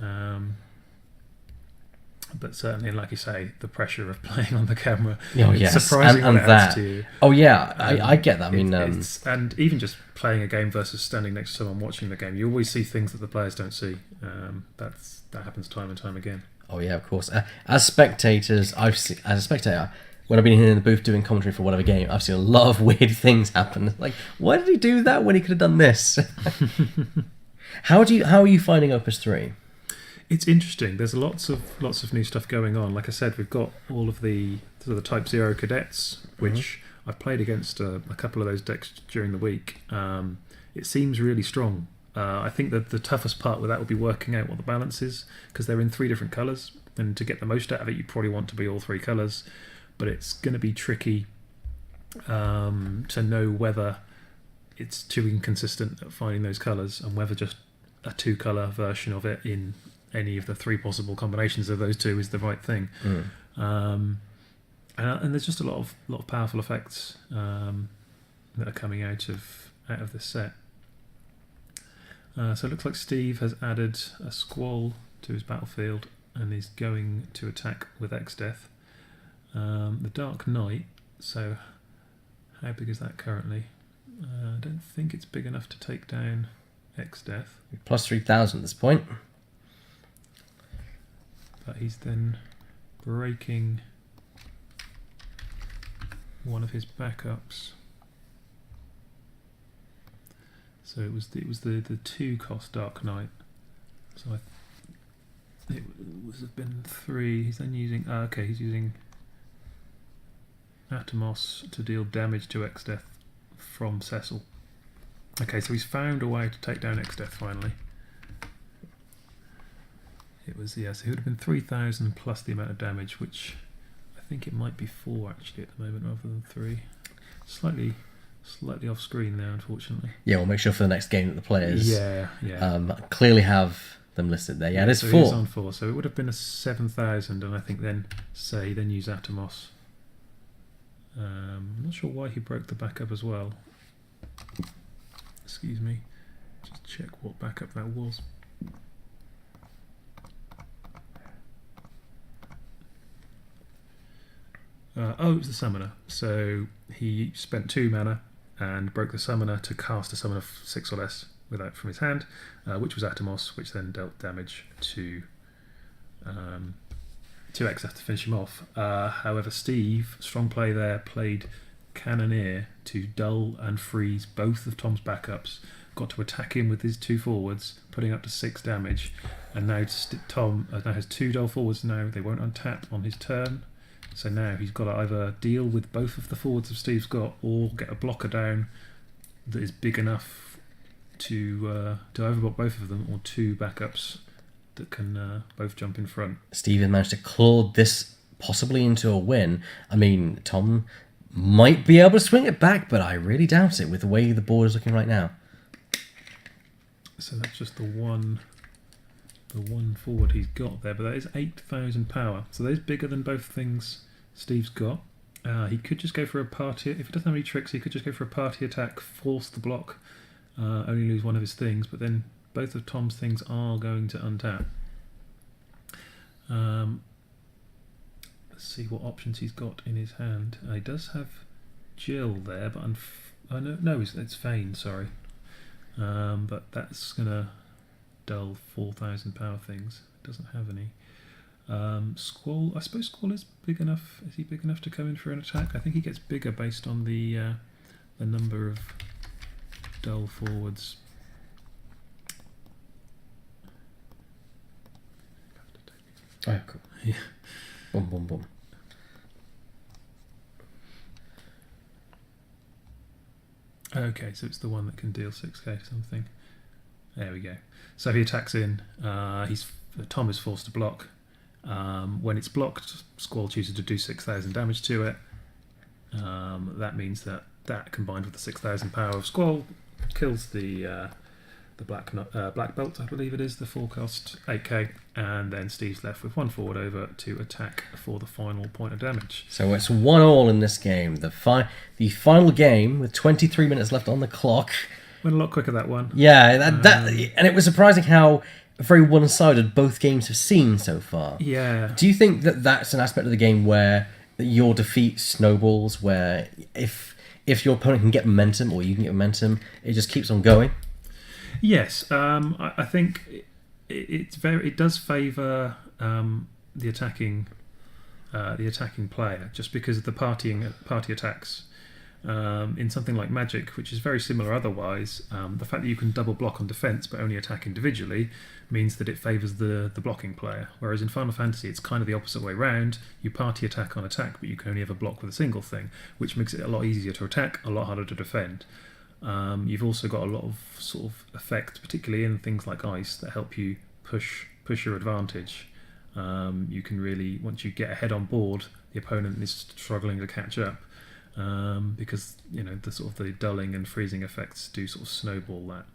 But certainly, like you say, the pressure of playing on the camera. Oh, yes. Surprising and what it that. adds to you. Oh yeah, I get that. I mean, and even just playing a game versus standing next to someone watching the game, you always see things that the players don't see. That happens time and time again. Oh yeah, of course. As spectators, as a spectator, when I've been here in the booth doing commentary for whatever game, I've seen a lot of weird things happen. Like, why did he do that when he could have done this? How are you finding Opus 3? It's interesting. There's lots of new stuff going on. Like I said, we've got all of the Type 0 cadets, which I've played against a couple of those decks during the week. It seems really strong. I think that the toughest part with that would be working out what the balance is, because they're in 3 different colours, and to get the most out of it, you probably want to be all 3 colours. But it's going to be tricky to know whether it's too inconsistent at finding those colours, and whether just a 2-colour version of it in any of the 3 possible combinations of those 2 is the right thing. And there's just a lot of powerful effects that are coming out of this set. So it looks like Steve has added a Squall to his battlefield and is going to attack with X-Death. The Dark Knight, so how big is that currently? I don't think it's big enough to take down X-Death. Plus 3,000 at this point. But he's then breaking one of his backups. So it was the 2-cost Dark Knight. So it would have been 3. He's then using. He's using Atomos to deal damage to X-Death from Cecil. Okay, so he's found a way to take down X-Death finally. It was, so it would have been 3,000 plus the amount of damage, which I think it might be 4 actually at the moment rather than 3. Slightly off screen there, unfortunately. Yeah, we'll make sure for the next game that the players clearly have them listed there. Yeah, it is so 4. It is on 4, so it would have been a 7,000, and I think then use Atomos. I'm not sure why he broke the backup as well. Excuse me. Just check what backup that was. It was the summoner. So he spent 2 mana and broke the summoner to cast a summon of 6 or less without from his hand, which was Atomos, which then dealt damage to X-Death to finish him off. However, Steve, strong play there, played Cannoneer to dull and freeze both of Tom's backups, got to attack him with his 2 forwards, putting up to 6 damage, and now Tom now has 2 dull forwards now. They won't untap on his turn, so now he's got to either deal with both of the forwards of Steve's got, or get a blocker down that is big enough to overblock both of them, or 2 backups that can both jump in front. Steven managed to claw this possibly into a win. I mean, Tom might be able to swing it back, but I really doubt it with the way the board is looking right now. So that's just the one forward he's got there, but that is 8,000 power. So that is bigger than both things Steve's got. He could just go for a party. If he doesn't have any tricks, he could just go for a party attack, force the block, only lose one of his things, but then both of Tom's things are going to untap. Let's see what options he's got in his hand. He does have Jill there, but it's Fane, sorry. But that's going to dull 4,000 power things. It doesn't have any. Squall, I suppose Squall is big enough. Is he big enough to come in for an attack? I think he gets bigger based on the number of dull forwards. Oh, cool. Yeah. Boom, boom, boom. Okay, so it's the one that can deal 6k to something. There we go. So he attacks in. Tom is forced to block. When it's blocked, Squall chooses to do 6,000 damage to it. That means that combined with the 6,000 power of Squall kills the black belt, I believe it is, the full cost 8k, and then Steve's left with one forward over to attack for the final point of damage. So it's 1-1 in this game. The final game with 23 minutes left on the clock. Went a lot quicker, that one. Yeah, and it was surprising how very one-sided both games have seemed so far. Yeah. Do you think that that's an aspect of the game where your defeat snowballs, where if your opponent can get momentum or you can get momentum, it just keeps on going? Yes, I think it does favour the attacking player, just because of the party attacks. In something like Magic, which is very similar otherwise, the fact that you can double block on defence but only attack individually means that it favours the blocking player. Whereas in Final Fantasy, it's kind of the opposite way round. You party attack on attack, but you can only ever block with a single thing, which makes it a lot easier to attack, a lot harder to defend. You've also got a lot of sort of effects, particularly in things like ice, that help you push your advantage. You can really, once you get ahead on board, the opponent is struggling to catch up, because the sort of the dulling and freezing effects do sort of snowball that.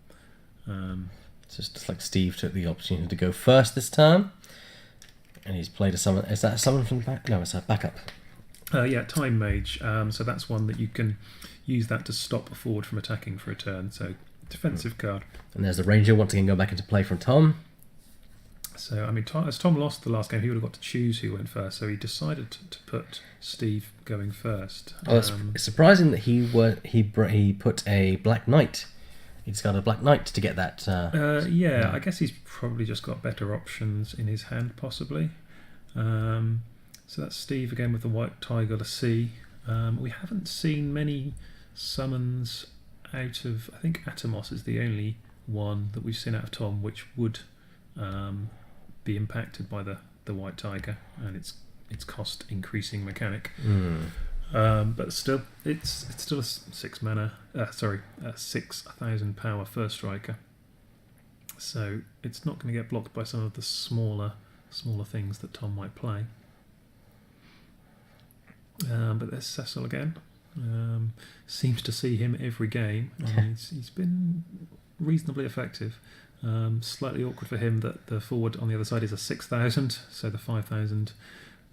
So it's just like Steve took the opportunity to go first this time, and he's played a summon. Is that a summon from the back? No, it's a backup. Yeah, Time Mage. So that's one that you can use that to stop a forward from attacking for a turn. So defensive card. And there's the Ranger once again going back into play from Tom. So I mean, as Tom lost the last game, he would have got to choose who went first. So he decided to put Steve going first. Oh, it's surprising that he put a Black Knight. He discarded a Black Knight to get that. Yeah, I guess he's probably just got better options in his hand, possibly. So that's Steve again with the White Tiger to see. We haven't seen many summons out of. I think Atomos is the only one that we've seen out of Tom, which would be impacted by the White Tiger and its cost increasing mechanic. But still, it's still a 6 mana. A 6,000 power first striker. So it's not going to get blocked by some of the smaller things that Tom might play. But there's Cecil again. Seems to see him every game. He's been reasonably effective. Slightly awkward for him that the forward on the other side is a 6,000, so the 5,000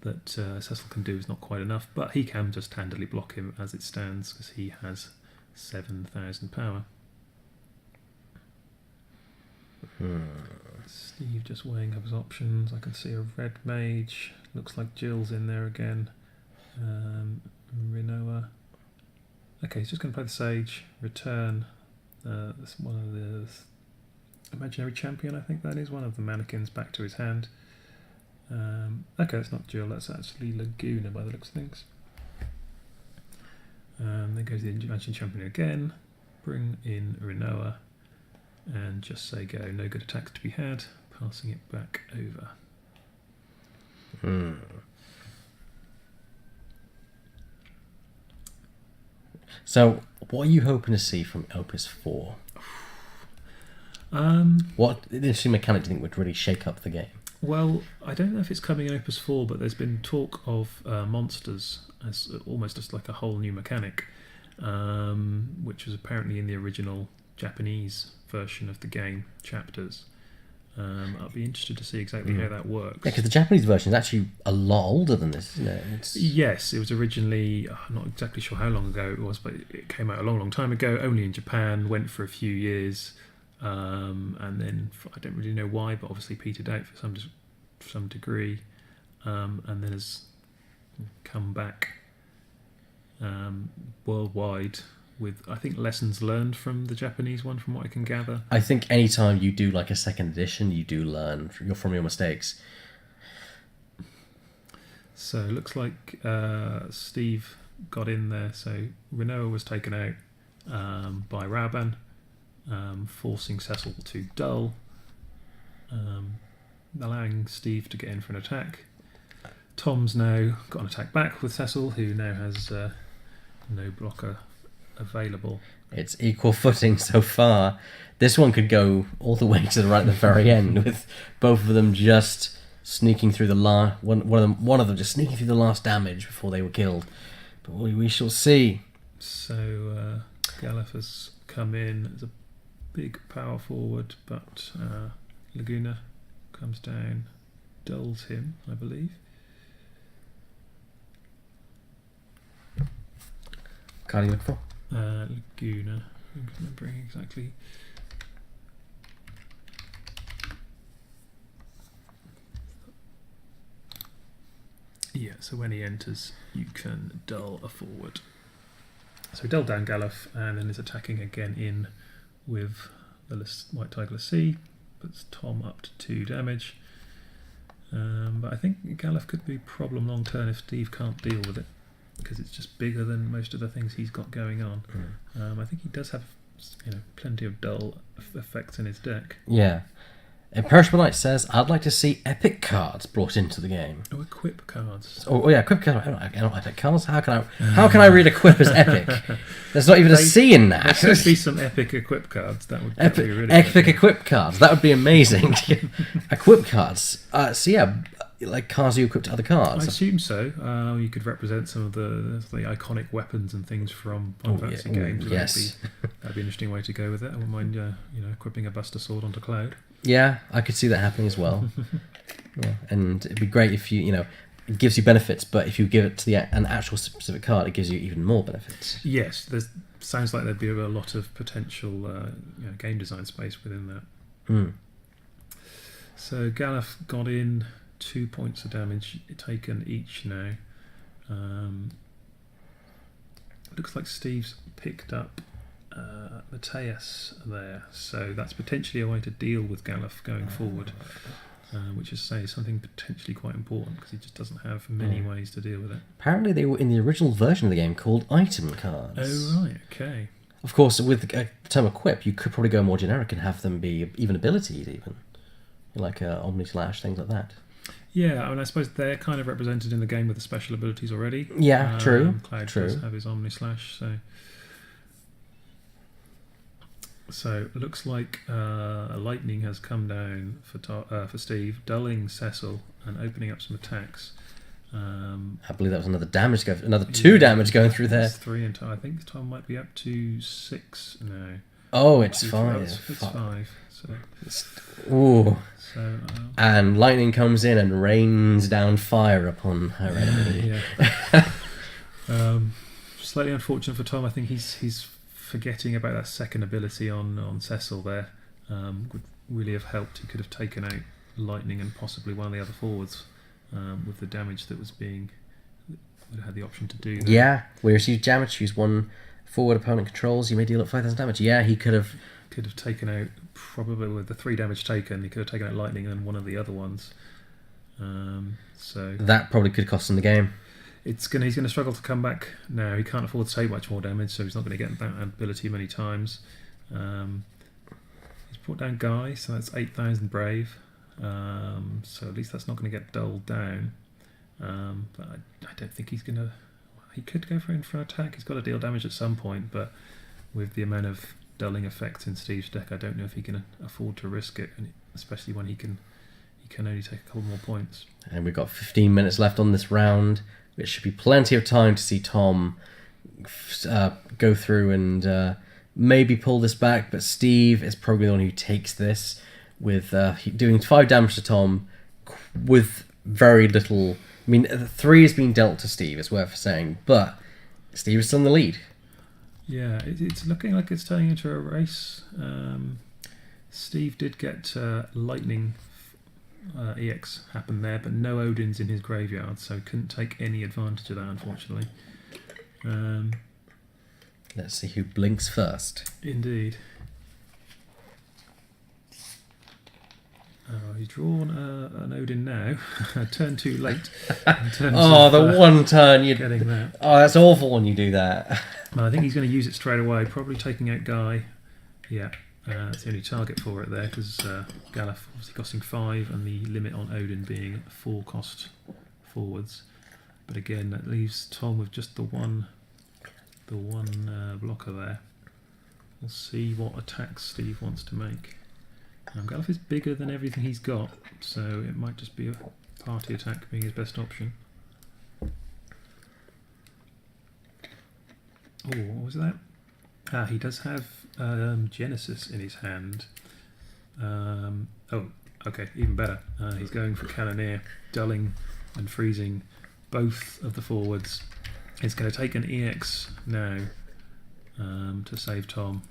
that Cecil can do is not quite enough, but he can just handily block him as it stands because he has 7,000 power. Steve just weighing up his options. I can see a red mage. Looks like Jill's in there again. Rinoa. Okay, he's just going to play the Sage. Return. That's one of the imaginary champion, I think that is. One of the mannequins back to his hand. Okay, that's not Jill, that's actually Laguna by the looks of things. Then goes the imaginary champion again. Bring in Rinoa. And just say go. No good attacks to be had. Passing it back over. So, what are you hoping to see from Opus 4? What interesting mechanic do you think would really shake up the game? Well, I don't know if it's coming in Opus 4, but there's been talk of monsters as almost just like a whole new mechanic, which was apparently in the original Japanese version of the game, Chapters. I'd be interested to see exactly how that works. Yeah, because the Japanese version is actually a lot older than this, isn't it? Yes, it was originally, I'm not exactly sure how long ago it was, but it came out a long, long time ago, only in Japan, went for a few years, and then I don't really know why, but obviously petered out for some degree, and then has come back worldwide with, I think, lessons learned from the Japanese one, from what I can gather. I think anytime you do like a second edition, you do learn from your mistakes. So it looks like Steve got in there. So Rinoa was taken out by Raban, forcing Cecil to dull, allowing Steve to get in for an attack. Tom's now got an attack back with Cecil, who now has no blocker available. It's equal footing so far. This one could go all the way to the right at the very end, with both of them just sneaking through the one of them just sneaking through the last damage before they were killed. But we shall see. So Galef has come in as a big power forward, but Laguna comes down, dulls him, I believe. Card you look for? Laguna. I'm remembering exactly. Yeah, so when he enters, you can dull a forward. So dull down Galef, and then is attacking again in with the White Tiger C. Puts Tom up to 2 damage. But I think Galef could be a problem long term if Steve can't deal with it, because it's just bigger than most of the things he's got going on. I think he does have plenty of dull effects in his deck. Yeah. Imperishable Knight says, I'd like to see epic cards brought into the game. Oh, equip cards. Oh yeah, equip cards. I don't like epic cards. How can I read equip as epic? There's not even a C in that. There should be some epic equip cards. That would be really epic good. equip cards. That would be amazing. Equip cards. So yeah, like cards you equip to other cards. I assume so. You could represent some of the iconic weapons and things from Final Fantasy games. Yes, that'd be an interesting way to go with it. I wouldn't mind, equipping a Buster Sword onto Cloud. Yeah, I could see that happening as well. Yeah, and it'd be great if it gives you benefits, but if you give it to an actual specific card, it gives you even more benefits. Yes, sounds like there'd be a lot of potential game design space within that. So Galef got in 2 points of damage taken each now. Looks like Steve's picked up Mateus there, so that's potentially a way to deal with Galef going forward, which is something potentially quite important, because he just doesn't have many ways to deal with it. Apparently they were in the original version of the game called item cards. Oh right, okay. Of course, with the term equip, you could probably go more generic and have them be even abilities, like Omni Slash, things like that. Yeah, I suppose they're kind of represented in the game with the special abilities already. Yeah, true. Cloud true. does have his Omni Slash, so it looks like lightning has come down for Steve, dulling Cecil and opening up some attacks. I believe that was another another 2 damage going through there. It's 3 and I think Tom might be up to 6 now. Oh, it's 5. It's 5. So. Ooh. So, and lightning comes in and rains down fire upon her enemy. Slightly unfortunate for Tom. I think he's forgetting about that second ability on Cecil there. Would really have helped. He could have taken out lightning and possibly one of the other forwards with the damage that was being. Would have had the option to do that. Yeah, whereas you damage, choose one forward opponent controls, you may deal up 5,000 damage. Yeah, he could have taken out, probably with the 3 damage taken, he could have taken out lightning and then one of the other ones. So that probably could cost him the game. He's going to struggle to come back now. He can't afford to take much more damage, so he's not going to get that ability many times. He's brought down Guy, so that's 8,000 brave. So at least that's not going to get dulled down. But I don't think he's going to. He could go for an attack. He's got to deal damage at some point, but with the amount of dulling effects in Steve's deck, I don't know if he can afford to risk it, and especially when he can only take a couple more points. And we've got 15 minutes left on this round, which should be plenty of time to see Tom go through and maybe pull this back, but Steve is probably the one who takes this with doing 5 damage to Tom with very little. I mean, 3 is being dealt to Steve, it's worth saying, but Steve is still in the lead. Yeah, it's looking like it's turning into a race. Steve did get lightning EX happen there, but no Odins in his graveyard, so couldn't take any advantage of that, unfortunately. Let's see who blinks first. Indeed. He's drawn an Odin now. Turn too late. One turn you getting that. Oh, that's awful when you do that. I think he's going to use it straight away, probably taking out Guy. Yeah, that's the only target for it there, because Galef obviously costing 5 and the limit on Odin being 4 forwards. But again, that leaves Tom with just the one blocker there. We'll see what attacks Steve wants to make. Galuf is bigger than everything he's got, so it might just be a party attack being his best option. Oh, what was that? He does have Genesis in his hand. Okay, even better. He's going for Cannoneer, dulling and freezing both of the forwards. It's going to take an EX now to save Tom.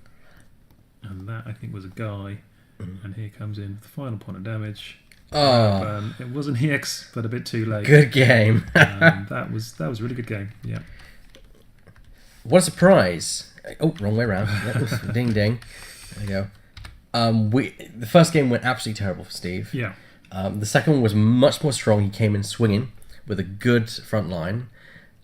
And that, I think, was a guy. And here comes in the final point of damage. Oh, It was an EX, but a bit too late. good game. That was a really good game. Yeah. What a surprise. Oh, wrong way around. Yep. Ding, ding. There you go. The first game went absolutely terrible for Steve. Yeah. The second one was much more strong. He came in swinging with a good front line.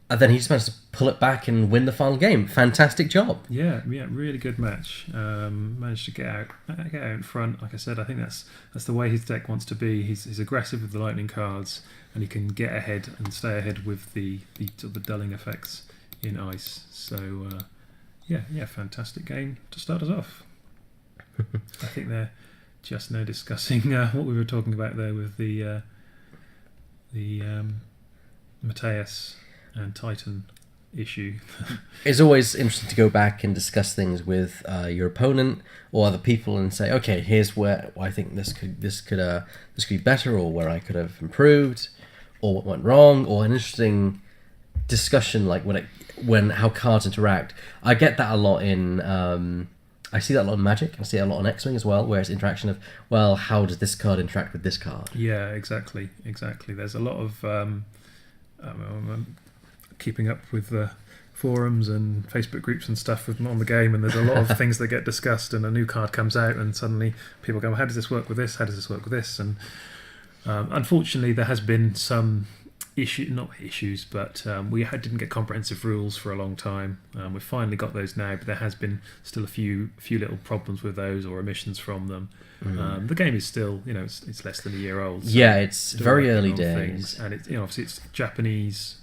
And then he just managed to pull it back and win the final game. Fantastic job. Yeah, really good match. Managed to get out in front. Like I said, I think that's the way his deck wants to be. He's aggressive with the lightning cards, and he can get ahead and stay ahead with the dulling effects in ice. So yeah, fantastic game to start us off. I think they're just now discussing what we were talking about there with the Mateus and Titan issue. It's always interesting to go back and discuss things with your opponent or other people and say, okay, here's where I think this could be better, or where I could have improved, or what went wrong, or an interesting discussion like how cards interact. I get that a lot in. I see that a lot in Magic. I see it a lot on X-Wing as well, where it's interaction of, well, how does this card interact with this card? Yeah, exactly. There's a lot of keeping up with the forums and Facebook groups and stuff on the game, and there's a lot of things that get discussed, and a new card comes out, and suddenly people go, how does this work with this? How does this work with this? And unfortunately, there has been some not issues, but we didn't get comprehensive rules for a long time. We've finally got those now, but there has been still a few little problems with those or omissions from them. The game is still, it's less than a year old. So yeah, it's very working early on days, things. And it's obviously it's Japanese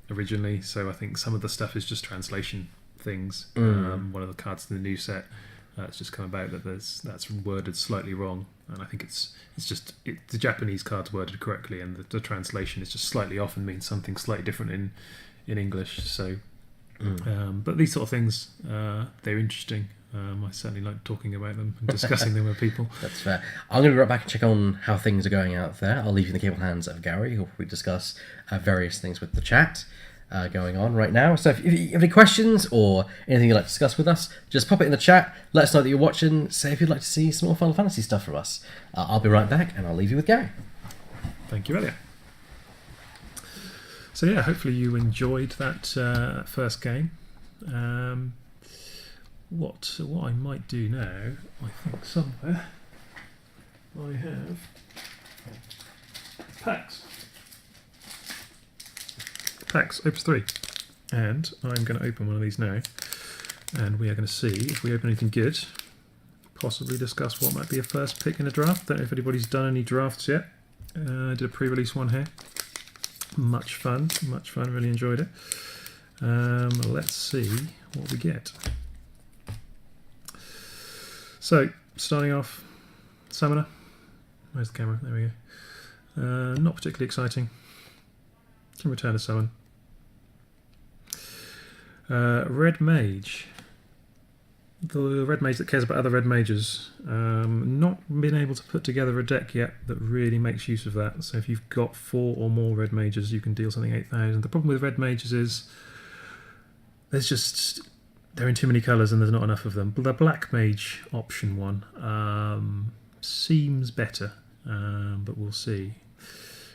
originally, so I think some of the stuff is just translation things. One of the cards in the new set, it's just come about that that's worded slightly wrong, and I think it's just the Japanese card's worded correctly, and the translation is just slightly off and means something slightly different in English. So, but these sort of things, they're interesting. I certainly like talking about them and discussing them with people. That's fair. I'm going to be right back and check on how things are going out there. I'll leave you in the capable hands of Gary, who will probably discuss various things with the chat going on right now. So if you have any questions or anything you'd like to discuss with us, just pop it in the chat. Let us know that you're watching. Say if you'd like to see some more Final Fantasy stuff from us. I'll be right back, and I'll leave you with Gary. Thank you, Elliot. So yeah, hopefully you enjoyed that first game. What I might do now, I think somewhere I have packs Opus 3, and I'm going to open one of these now, and we are going to see if we open anything good, possibly discuss what might be a first pick in a draft. Don't know if anybody's done any drafts yet. I did a pre-release one here. Much fun, really enjoyed it. Let's see what we get. So, starting off, Summoner. Where's the camera? There we go. Not particularly exciting. Can return a summon. Red Mage. The Red Mage that cares about other Red Mages. Not been able to put together a deck yet that really makes use of that. So if you've got 4 or more Red Mages, you can deal something 8,000. The problem with Red Mages is they're in too many colours and there's not enough of them. But the Black Mage option one seems better, but we'll see.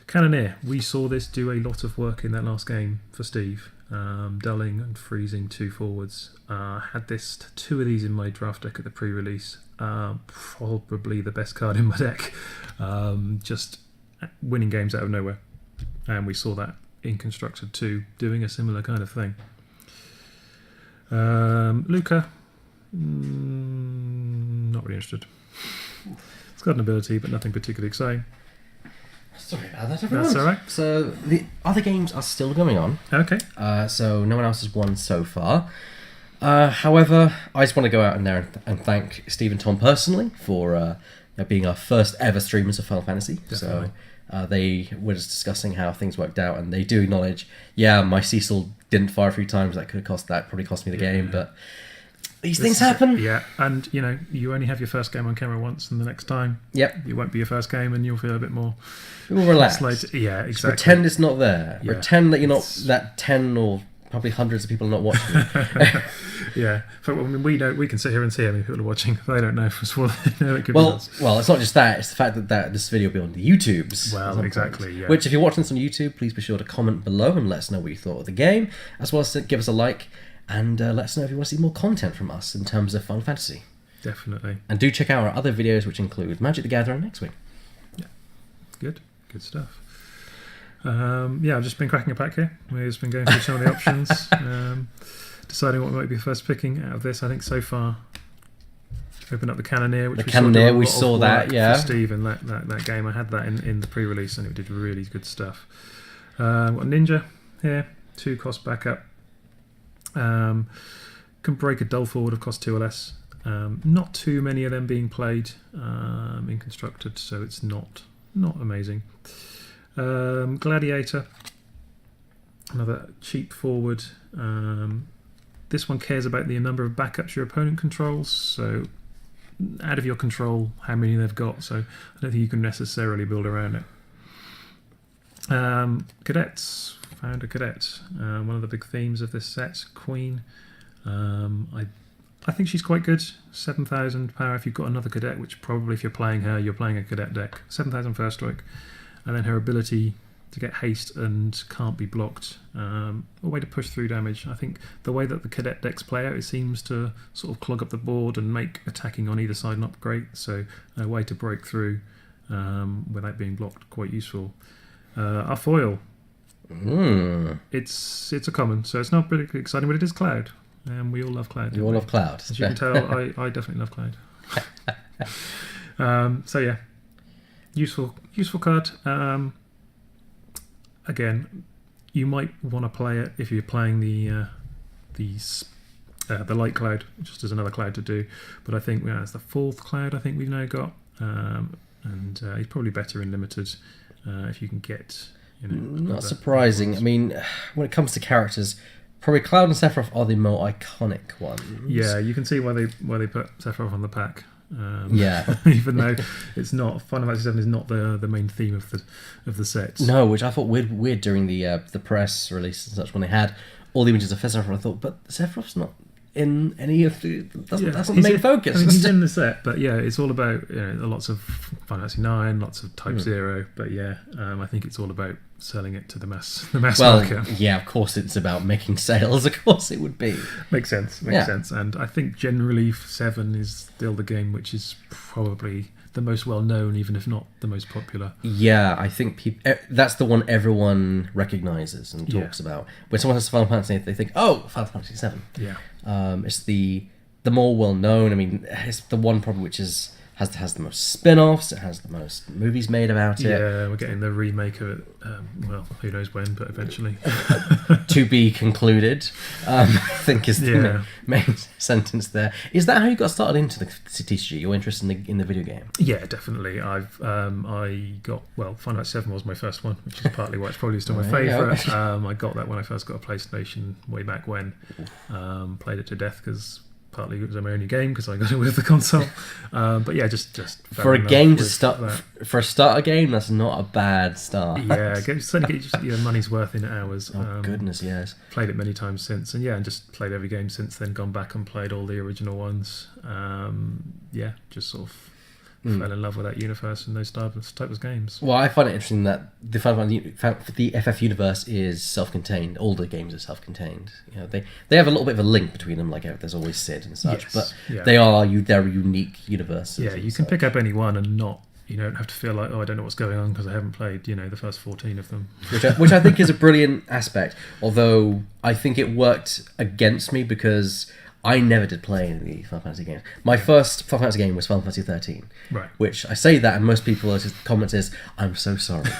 Cannoneer, we saw this do a lot of work in that last game for Steve. Dulling and freezing 2 forwards. Had 2 of these in my draft deck at the pre-release. Probably the best card in my deck. Just winning games out of nowhere. And we saw that in Constructed 2 doing a similar kind of thing. Luca, not really interested. It's got an ability, but nothing particularly exciting. Sorry about that, everyone. That's all right. So the other games are still going on. Okay. So no one else has won so far. However, I just want to go out in there and thank Steve and Tom personally for being our first ever streamers of Final Fantasy. Definitely. So they were just discussing how things worked out, and they do acknowledge, my Cecil didn't fire a few times. Probably cost me the game, but these things happen. Yeah, and you only have your first game on camera once, and the next time, it won't be your first game, and you'll feel a bit more relaxed. Yeah, exactly. Just pretend it's not there. Yeah. Pretend that you're not that 10 or probably hundreds of people are not watching. Yeah, but we can sit here and see how many people are watching. They don't know for sure. They know it could be well, us. it's not just that. It's the fact that this video will be on the YouTubes. Well, exactly. Yeah. Which, if you're watching this on YouTube, please be sure to comment below and let us know what you thought of the game, as well as to give us a like and let us know if you want to see more content from us in terms of Final Fantasy. Definitely. And do check out our other videos, which include Magic the Gathering next week. Yeah, good stuff. I've just been cracking a pack here. We've just been going through some of the options, deciding what might be first picking out of this. I think so far, opened up the Cannoneer, which we saw that, yeah. For Steve and that game. I had that in the pre-release, and it did really good stuff. Got Ninja here, 2 cost backup. Can break a dull forward of cost 2 or less. Not too many of them being played in constructed, so it's not amazing. Gladiator, another cheap forward. This one cares about the number of backups your opponent controls, so out of your control how many they've got, so I don't think you can necessarily build around it. Cadets, found a cadet, one of the big themes of this set. Queen, I think she's quite good. 7,000 power if you've got another cadet, which probably if you're playing her, you're playing a cadet deck. 7,000 first strike. And then her ability to get haste and can't be blocked. A way to push through damage. I think the way that the cadet decks play out, it seems to sort of clog up the board and make attacking on either side not great. So a way to break through without being blocked, quite useful. Our foil. It's a common, so it's not particularly exciting, but it is Cloud. And we all love Cloud. You all love Cloud. As you can tell, I definitely love Cloud. So yeah. Useful card. Again, you might want to play it if you're playing the light cloud, just as another cloud to do. But I think it's the 4th cloud I think we've now got, and he's probably better in limited if you can get. Not surprising. I mean, when it comes to characters, probably Cloud and Sephiroth are the more iconic ones. Yeah, you can see why they put Sephiroth on the pack. Yeah, even though it's not Final Fantasy VII is not the main theme of the set. No, which I thought weird during the press release and such when they had all the images of Sephiroth. I thought, but Sephiroth's not in any of the. That's not the main focus. I mean, he's in the set, but yeah, it's all about lots of Final Fantasy IX, lots of Type 0. But yeah, I think it's all about selling it to the mass market. Yeah, of course it's about making sales. Of course it would be. Makes sense. And I think generally 7 is still the game which is probably the most well known, even if not the most popular. Yeah, I think that's the one everyone recognises and talks about. When someone has Final Fantasy, they think, "Oh, Final Fantasy 7." Yeah. It's the more well known. I mean, it's the one probably which has the most spin-offs. It has the most movies made about it. Yeah, we're getting the remake of it. Well, who knows when, but eventually. To be concluded, I think is the main sentence there. Is that how you got started into the TCG? You're interested in the video game? Yeah, definitely. I got Final Fantasy 7 was my first one, which is partly why it's probably still my favourite. I got that when I first got a PlayStation way back when. Played it to death because. Partly it was my only game because I got it with the console, but yeah, just for a game to start for a starter game, that's not a bad start. Yeah, certainly get your money's worth in hours. Oh goodness, yes. Played it many times since, and just played every game since then. Gone back and played all the original ones. Just sort of fell in love with that universe and those types of games. Well, I find it interesting that the FF universe is self-contained. All the games are self-contained. They have a little bit of a link between them, like there's always Sid and such, but they're unique universes. Yeah, you can pick up any one and not. You don't have to feel like, I don't know what's going on because I haven't played, the first 14 of them. Which I think is a brilliant aspect. Although I think it worked against me because I never did play any of the Final Fantasy games. My first Final Fantasy game was Final Fantasy 13. Right. Which I say that, and most people comment is, "I'm so sorry."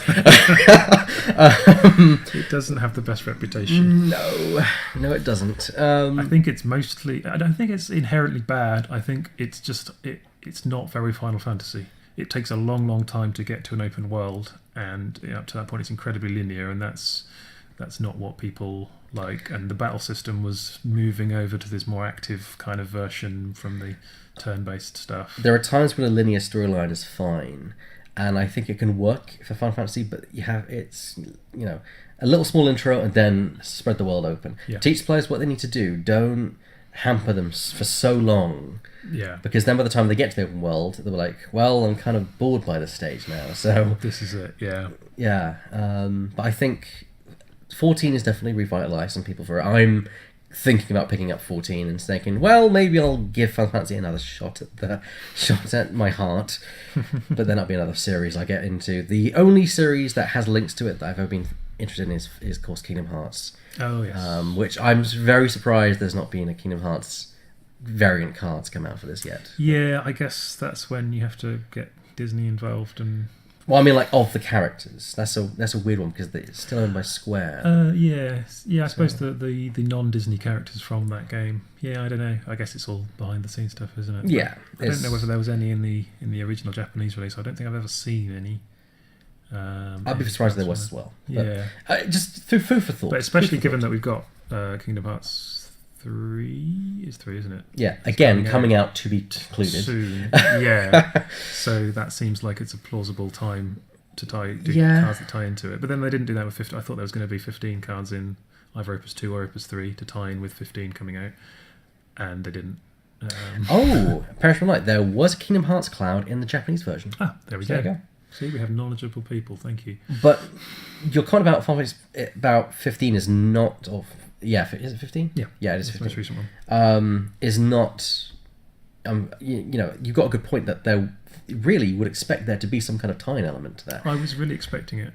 It doesn't have the best reputation. No, it doesn't. I think it's mostly. I don't think it's inherently bad. I think it's just it's not very Final Fantasy. It takes a long, long time to get to an open world, and up to that point, it's incredibly linear, and that's not what people like. And the battle system was moving over to this more active kind of version from the turn-based stuff. There are times when a linear storyline is fine, and I think it can work for Final Fantasy, but it's a little small intro and then spread the world open. Yeah. Teach players what they need to do. Don't hamper them for so long. Yeah. Because then by the time they get to the open world, they're like, well, I'm kind of bored by this stage now. So this is it. Yeah. Yeah. But I think 14 is definitely revitalised some people for it. I'm thinking about picking up 14 and thinking, well, maybe I'll give Final Fantasy another shot at my heart. But then that'll be another series I get into. The only series that has links to it that I've ever been interested in is of course Kingdom Hearts. Oh yes. Which I'm very surprised there's not been a Kingdom Hearts variant cards come out for this yet. Yeah, I guess that's when you have to get Disney involved and. Well, I mean, like of the characters. That's a weird one because it's still owned by Square. Yeah. I suppose the non-Disney characters from that game. Yeah, I don't know. I guess it's all behind the scenes stuff, isn't it? Yeah. I don't know whether there was any in the original Japanese release. I don't think I've ever seen any. I'd be surprised if there was as well. But, yeah. Just food for thought. But especially given that we've got Kingdom Hearts 3 is 3, isn't it? Yeah. Again, coming out to be concluded soon. Yeah. So that seems like it's a plausible time to do cards that tie into it. But then they didn't do that with 15. I thought there was going to be 15 cards in either Opus 2 or Opus 3 to tie in with 15 coming out, and they didn't. Perishable Light. There was a Kingdom Hearts Cloud in the Japanese version. There we go. See, we have knowledgeable people. Thank you. But your comment about 15 is not. Is it 15? Yeah, it is 15. The most recent one. Is not. You've got a good point that there really you would expect there to be some kind of tie-in element to that. I was really expecting it.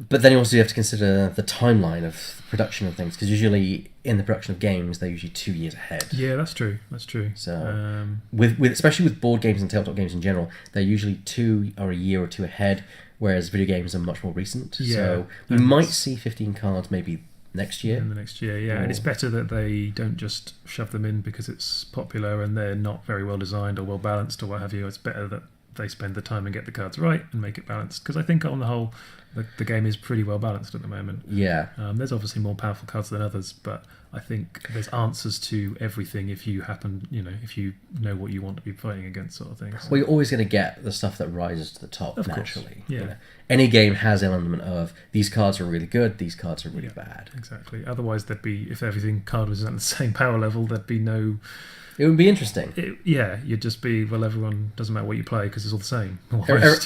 But then you also have to consider the timeline of production of things, because usually in the production of games they're usually 2 years ahead. Yeah, that's true. So with especially with board games and tabletop games in general, they're usually 2 or a year or two ahead, whereas video games are much more recent. Yeah, so we might see 15 cards maybe next year. In the next year, yeah. And it's better that they don't just shove them in because it's popular and they're not very well designed or well balanced or what have you. It's better that they spend the time and get the cards right and make it balanced. Because I think on the whole, the game is pretty well balanced at the moment. Yeah. There's obviously more powerful cards than others, but I think there's answers to everything if you if you know what you want to be fighting against, sort of thing. So. Well, you're always going to get the stuff that rises to the top of naturally. Course. Yeah. You know? Any game has an element of these cards are really good, these cards are really bad. Exactly. Otherwise, if everything card was at the same power level, there'd be no. It would be interesting. You'd just be, well, everyone, doesn't matter what you play because it's all the same.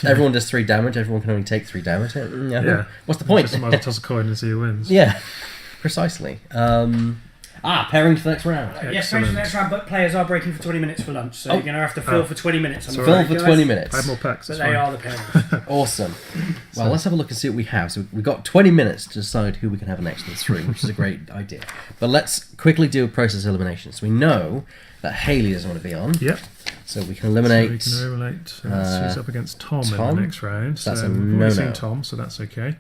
Everyone does 3 damage, everyone can only take 3 damage. Yeah. What's the point? Just might as well toss a coin and see who wins. Yeah, precisely. Pairing to the next round. Yes, pairing to the next round, but players are breaking for 20 minutes for lunch, so you're going to have to fill for 20 minutes. Fill for 20 minutes. I have more packs. But they are the pairings. Awesome. Well, let's have a look and see what we have. So we've got 20 minutes to decide who we can have next in this room, which is a great idea. But let's quickly do a process elimination. So we know that Haley doesn't want to be on. Yep. So we can eliminate. So we can eliminate. She's up against Tom in the next round. That's so a we've already no-no. seen Tom, so that's okay.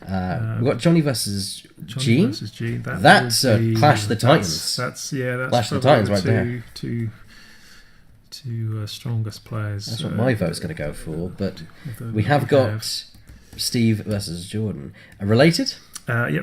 We've got Johnny versus G. Versus G. That's Clash of the Titans. That's Clash of the Titans right there. Two strongest players. That's what my vote's going to go for. But we have got Steve versus Jordan. Related?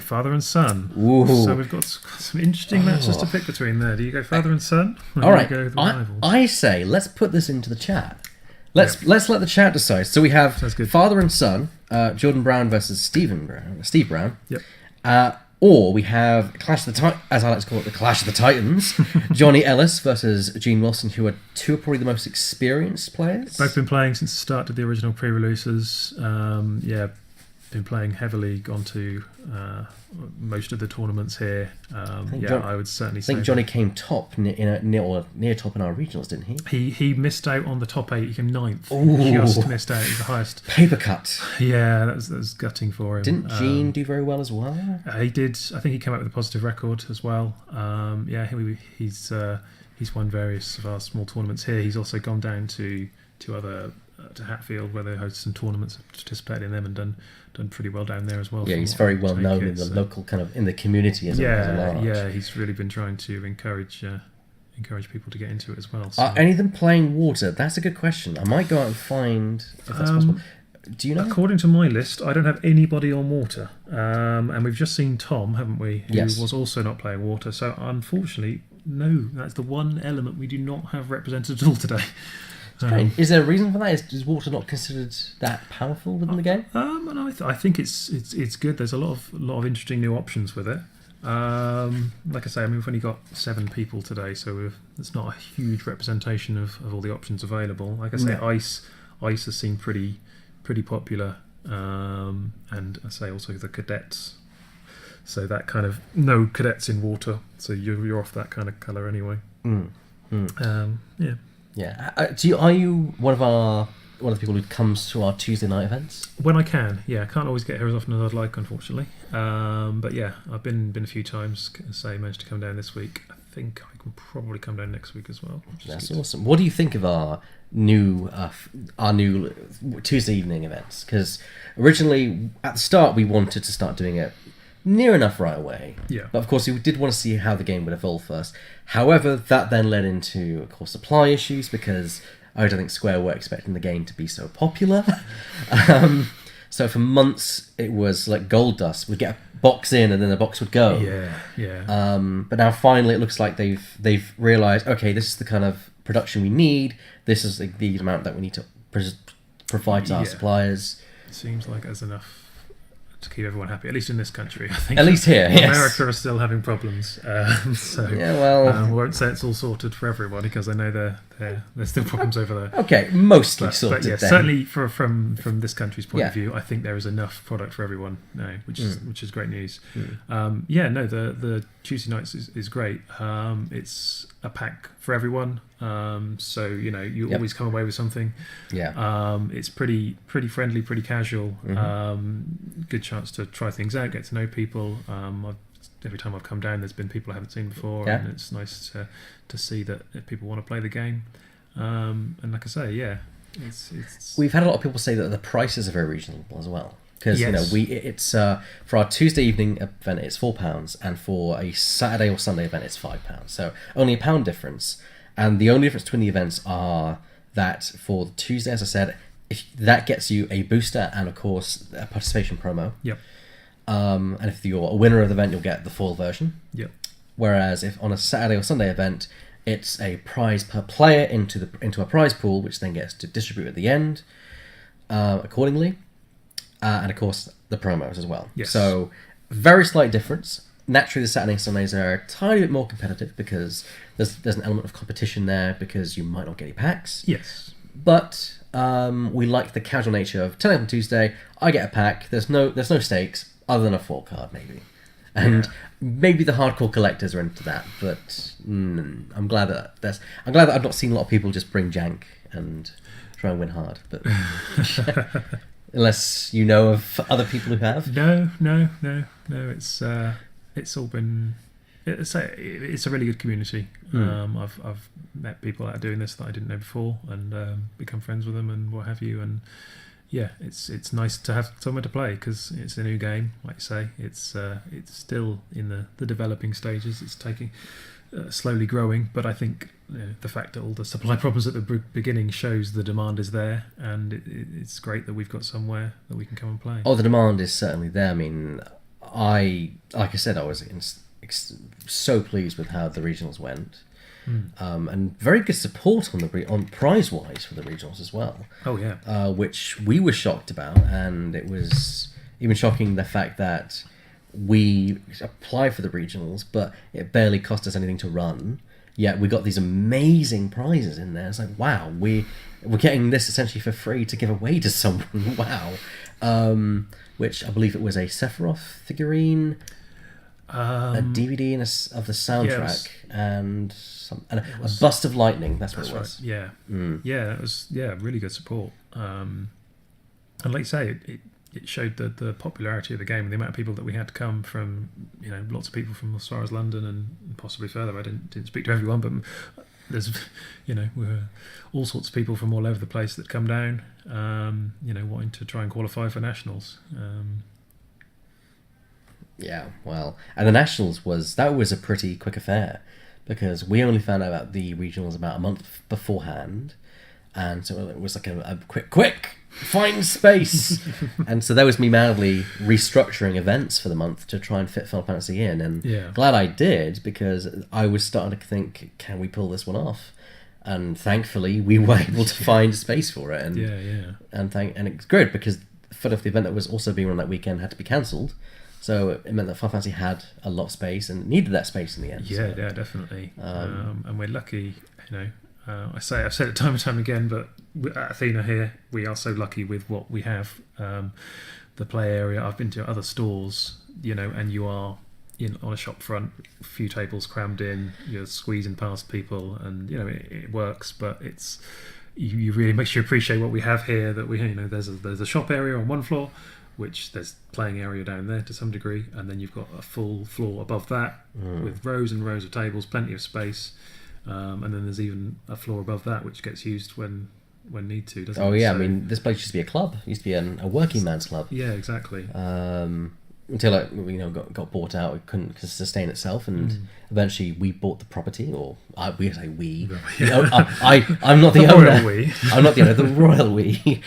Father and son. Ooh. So we've got some interesting matches to pick between there. Do you go father and son? Or all right. Do you go the rival? I say let's put this into the chat. Let's let the chat decide. So we have father and son, Jordan Brown versus Steve Brown. Yep. Or we have Clash of the as I like to call it, the Clash of the Titans. Johnny Ellis versus Gene Wilson, who are probably the most experienced players. Both been playing since the start of the original pre-releases. been playing heavily, gone to most of the tournaments here. I would certainly say. I think Johnny came top near top in our regionals, didn't he? He missed out on the top 8. He came 9th. Ooh. He just missed out. He was the highest. Paper cut. Yeah, that was gutting for him. Didn't Gene do very well as well? He did. I think he came out with a positive record as well. He's won various of our small tournaments here. He's also gone down to other to Hatfield, where they host some tournaments, participated in them, and done pretty well down there as well. Yeah, he's very well known in the local in the community as a large. Yeah, he's really been trying to encourage people to get into it as well. So. Are any of them playing water? That's a good question. I might go out and find if that's possible. Do you know? According to my list, I don't have anybody on water, and we've just seen Tom, haven't we? Who was also not playing water. So unfortunately, no, that's the one element we do not have represented at all today. Is there a reason for that? Is water not considered that powerful within the game? And I think it's good. There's a lot of interesting new options with it. Like I say, we've only got 7 people today, so it's not a huge representation of all the options available. Like I say, ice has seemed pretty popular, and I say also the cadets. So that kind of no cadets in water, so you're off that kind of colour anyway. Yeah. Yeah. Are you one of the people who comes to our Tuesday night events? When I can, yeah. I can't always get here as often as I'd like, unfortunately. But yeah, I've been a few times. Say, managed to come down this week. I think I can probably come down next week as well. That's awesome. What do you think of our new Tuesday evening events? Because originally at the start we wanted to start doing it near enough right away. Yeah. But of course we did want to see how the game would evolve first. However, that then led into, of course, supply issues, because I don't think Square were expecting the game to be so popular. So for months it was like gold dust. We'd get a box in and then the box would go. Yeah. But now finally it looks like they've realised, okay, this is the kind of production we need. This is the amount that we need to provide to our suppliers. It seems like there's enough to keep everyone happy, at least in this country, I think. At least here, yes. America are still having problems, so we won't say it's all sorted for everyone, because I know there's still problems over there. Okay, mostly sorted. But yeah, then. Certainly from this country's point of view, I think there is enough product for everyone now, which is great news. The Tuesday nights is great. It's a pack for everyone, so you always come away with something. It's pretty friendly, pretty casual. Good chance to try things out, get to know people. Every time I've come down, there's been people I haven't seen before, and it's nice to see that if people want to play the game. And like I say, it's we've had a lot of people say that the prices are very reasonable as well. Because it's for our Tuesday evening event it's £4, and for a Saturday or Sunday event it's £5. So only £1 difference, and the only difference between the events are that for the Tuesday, as I said, if that gets you a booster and of course a participation promo. Yep. And if you're a winner of the event, you'll get the full version. Yep. Whereas if on a Saturday or Sunday event, it's a prize per player into a prize pool, which then gets to distribute at the end accordingly. And of course, the promos as well. Yes. So, very slight difference. Naturally, the Saturday and Sundays are a tiny bit more competitive, because there's an element of competition there, because you might not get any packs. Yes. But we like the casual nature of turning up on Tuesday, I get a pack, there's no stakes, other than a 4 card maybe. And maybe the hardcore collectors are into that, but I'm glad that I've not seen a lot of people just bring jank and try and win hard. But unless you know of other people who have. No. It's all been. It's a really good community. I've met people that are doing this that I didn't know before, and become friends with them and what have you. And it's nice to have someone to play, because it's a new game. Like you say, it's still in the developing stages. It's taking slowly growing, but I think the fact that all the supply problems at the beginning shows the demand is there, and it's great that we've got somewhere that we can come and play. Oh, the demand is certainly there. I mean, like I said, I was so pleased with how the regionals went, and very good support on prize wise for the regionals as well. Oh yeah, which we were shocked about, and it was even shocking the fact that we applied for the regionals, but it barely cost us anything to run. Yet we got these amazing prizes in there. It's like, wow, we're getting this essentially for free to give away to someone. Wow. which I believe it was a Sephiroth figurine, a DVD of the soundtrack, and a bust of lightning. That's what it was. Right. Yeah, yeah, it was really good support. And like you say, it showed the popularity of the game and the amount of people that we had to come from. Lots of people from as far as London and possibly further. I didn't speak to everyone, but there's we're all sorts of people from all over the place that come down. Wanting to try and qualify for nationals. Yeah, well, and the nationals was a pretty quick affair because we only found out about the regionals about a month beforehand, and so it was like a quick find space, and so that was me madly restructuring events for the month to try and fit Final Fantasy in, and glad I did because I was starting to think, can we pull this one off? And thankfully we were able to find space for it, and and it's good because the event that was also being run that weekend had to be cancelled. So it meant that Final Fantasy had a lot of space and needed that space in the end. Yeah, definitely. And we're lucky, I've said it time and time again, but at Athena here, we are so lucky with what we have. The play area, I've been to other stores, and you are on a shop front, a few tables crammed in, you're squeezing past people, and it works, but it's you really makes you appreciate what we have here. That there's a shop area on one floor, which there's playing area down there to some degree, and then you've got a full floor above that with rows and rows of tables, plenty of space, and then there's even a floor above that which gets used when need to, doesn't it? Oh yeah, so, I mean, this place used to be a club. It used to be a working man's club. Yeah, exactly. Until it got bought out, it couldn't sustain itself, and eventually we bought the property, or we say we. I'm not the owner. I'm not the owner. The royal we.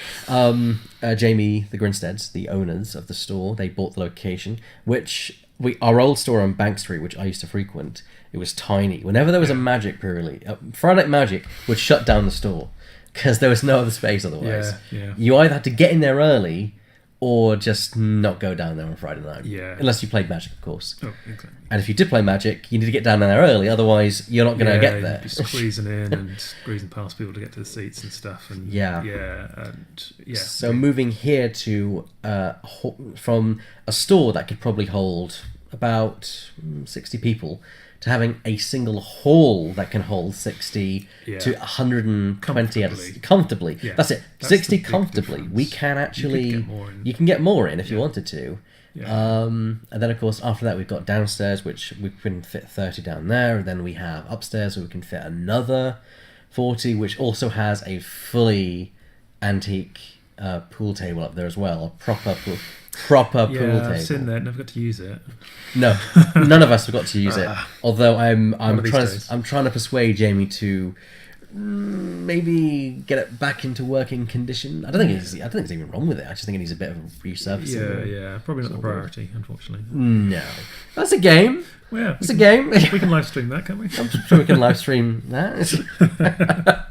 Jamie, the Grinsteads, the owners of the store, they bought the location, which our old store on Bank Street, which I used to frequent, it was tiny. Whenever there was a Magic Friday Night Magic would shut down the store because there was no other space otherwise. Yeah. You either had to get in there early or just not go down there on Friday night. Yeah. Unless you played Magic, of course. Oh, exactly. And if you did play Magic, you need to get down there early, otherwise you're not going to get there. You'd be squeezing in and squeezing past people to get to the seats and stuff. And So moving here to from a store that could probably hold about 60 people to having a single hall that can hold 60 to 120 comfortably. Yeah. That's it. That's 60 comfortably. difference. We can actually You can get more in if you wanted to. Yeah. And then of course after that we've got downstairs, which we can fit 30 down there, and then we have upstairs where we can fit another 40, which also has a fully antique pool table up there as well, a proper pool table. I've seen that, never got to use it. No, none of us have got to use it. Although I'm days. trying to persuade Jamie to maybe get it back into working condition. I don't think it's even wrong with it. I just think it needs a bit of resurfacing. Yeah, probably not the priority, unfortunately. No, that's a game. Well, yeah, it's a game. We can live stream that, can't we? I'm sure we can live stream that.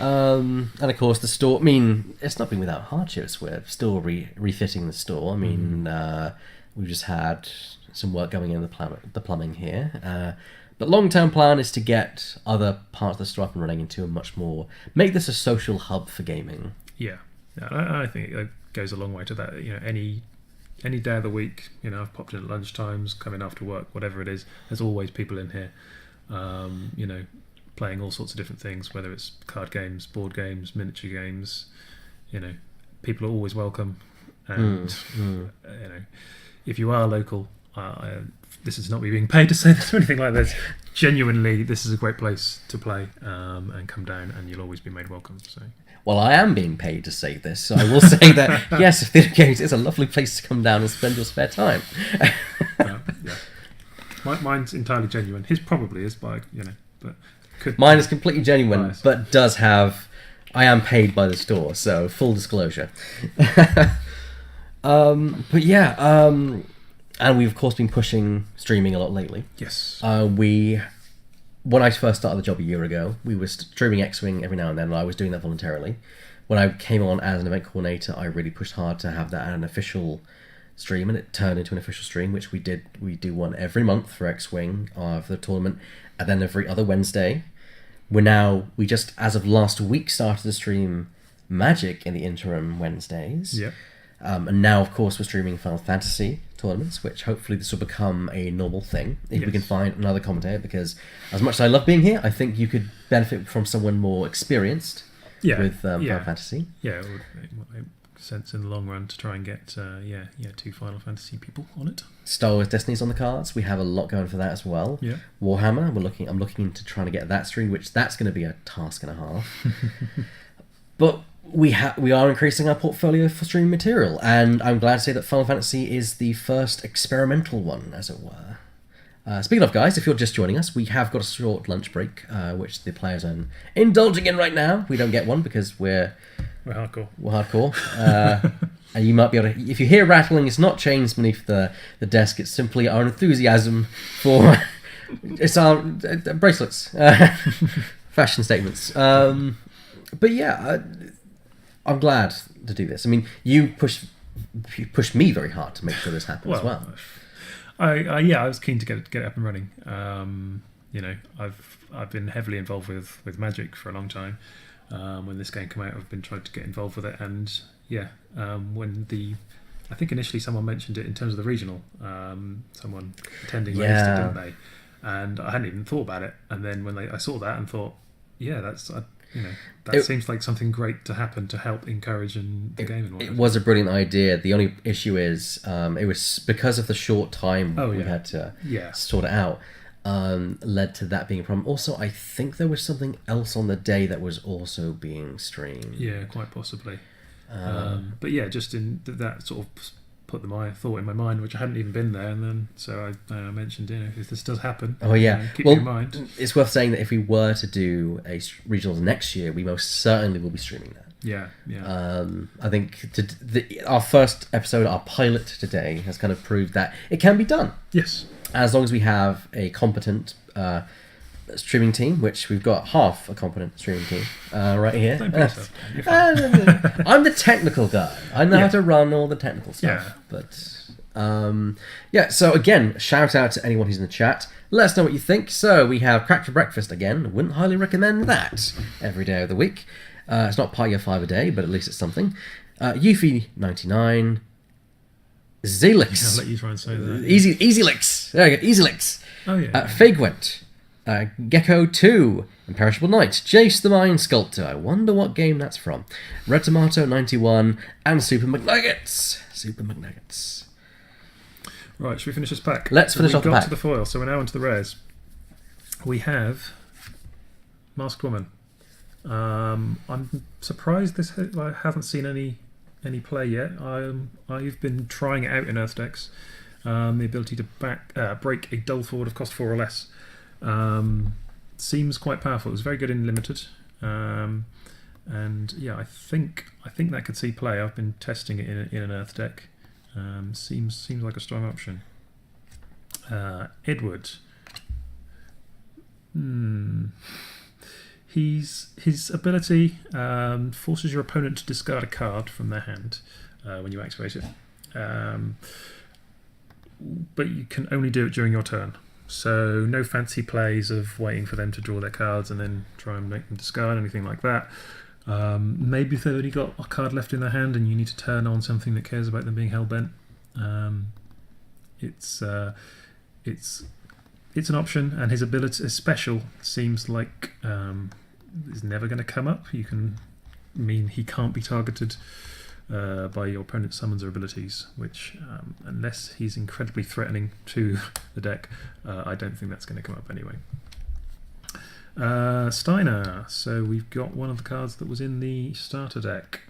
And of course the store, I mean, it's not been without hardships. We're still refitting the store. I mean, we've just had some work going in the plumbing here. But long-term plan is to get other parts of the store up and running into make this a social hub for gaming. Yeah, I think it goes a long way to that. Any day of the week, I've popped in at lunchtimes, come in after work, whatever it is. There's always people in here. Playing all sorts of different things, whether it's card games, board games, miniature games. People are always welcome, and if you are local, this is not me being paid to say this or anything like this. Genuinely, this is a great place to play, and come down, and you'll always be made welcome. So. Well, I am being paid to say this, so I will say that yes, Theatre Games is a lovely place to come down and spend your spare time. Yeah. Mine's entirely genuine. His probably is, but mine is completely genuine, but does have. I am paid by the store, so full disclosure. But yeah, and we've of course been pushing streaming a lot lately. Yes. When I first started the job a year ago, we were streaming X-Wing every now and then, and I was doing that voluntarily. When I came on as an event coordinator, I really pushed hard to have that an official stream, and it turned into an official stream, which we did. We do one every month for X-Wing for the tournament, and then every other Wednesday. We just, as of last week, started to stream Magic in the interim Wednesdays. Yeah. And now, of course, we're streaming Final Fantasy tournaments, which hopefully this will become a normal thing if we can find another commentator, because as much as I love being here, I think you could benefit from someone more experienced with Final Fantasy. Yeah, it would make sense in the long run to try and get 2 Final Fantasy people on it. Star Wars Destiny's on the cards. We have a lot going for that as well. Yeah. Warhammer, I'm looking into trying to get that streamed, which that's going to be a task and a half. But we are increasing our portfolio for streaming material, and I'm glad to say that Final Fantasy is the first experimental one, as it were. Speaking of, guys, if you're just joining us, we have got a short lunch break, which the players are indulging in right now. We don't get one because we're hardcore. We're hardcore. And you might be able to... If you hear rattling, it's not chains beneath the desk. It's simply our enthusiasm for... it's our bracelets. Fashion statements. But yeah, I'm glad to do this. I mean, you pushed me very hard to make sure this happened as well. I was keen to get it up and running. I've been heavily involved with Magic for a long time. When this game came out, I've been trying to get involved with it, and I think initially someone mentioned it in terms of the regional. Someone attending raised it, didn't they? And I hadn't even thought about it. And then when I saw that and thought, that seems like something great to happen to help encourage the game. And it was a brilliant idea. The only issue is it was because of the short time we had to sort it out. Led to that being a problem. Also, I think there was something else on the day that was also being streamed. Yeah, quite possibly. But yeah, just in that sort of put my thought in my mind, which I hadn't even been there, and then so I mentioned, if this does happen, keep it in mind. It's worth saying that if we were to do a regionals next year, we most certainly will be streaming that. Yeah. I think our first episode, our pilot today, has kind of proved that it can be done. Yes. As long as we have a competent streaming team, which we've got half a competent streaming team right here. Don't be so. I'm the technical guy. I know how to run all the technical stuff. Yeah. But so again, shout out to anyone who's in the chat. Let us know what you think. So we have Cracked for Breakfast again. Wouldn't highly recommend that every day of the week. It's not part of your 5 a day, but at least it's something. Yuffie99, Zelix. I'll let you try and say that. Easy Licks. There we go. Easy Licks. Oh yeah. Fagwent, Gecko 2, Imperishable Knight, Jace the Mind Sculptor. I wonder what game that's from. Red Tomato 91 and Super McNuggets. Right, should we finish this pack? Let's finish off the pack. We've got to the foil, so we're now onto the rares. We have Masked Woman. I'm surprised I haven't seen any play yet. I've been trying it out in Earth decks. The ability to break a dull forward of cost 4 or less seems quite powerful. It was very good in limited, and I think that could see play. I've been testing it in an Earth deck. Seems like a strong option. Edward. His ability forces your opponent to discard a card from their hand when you activate it. But you can only do it during your turn. So no fancy plays of waiting for them to draw their cards and then try and make them discard, anything like that. Maybe if they've only got a card left in their hand and you need to turn on something that cares about them being hell-bent. It's an option, and his ability, his special, seems like is never going to come up. You can mean he can't be targeted by your opponent's summons or abilities, which, unless he's incredibly threatening to the deck, I don't think that's going to come up anyway. Steiner. So we've got one of the cards that was in the starter deck.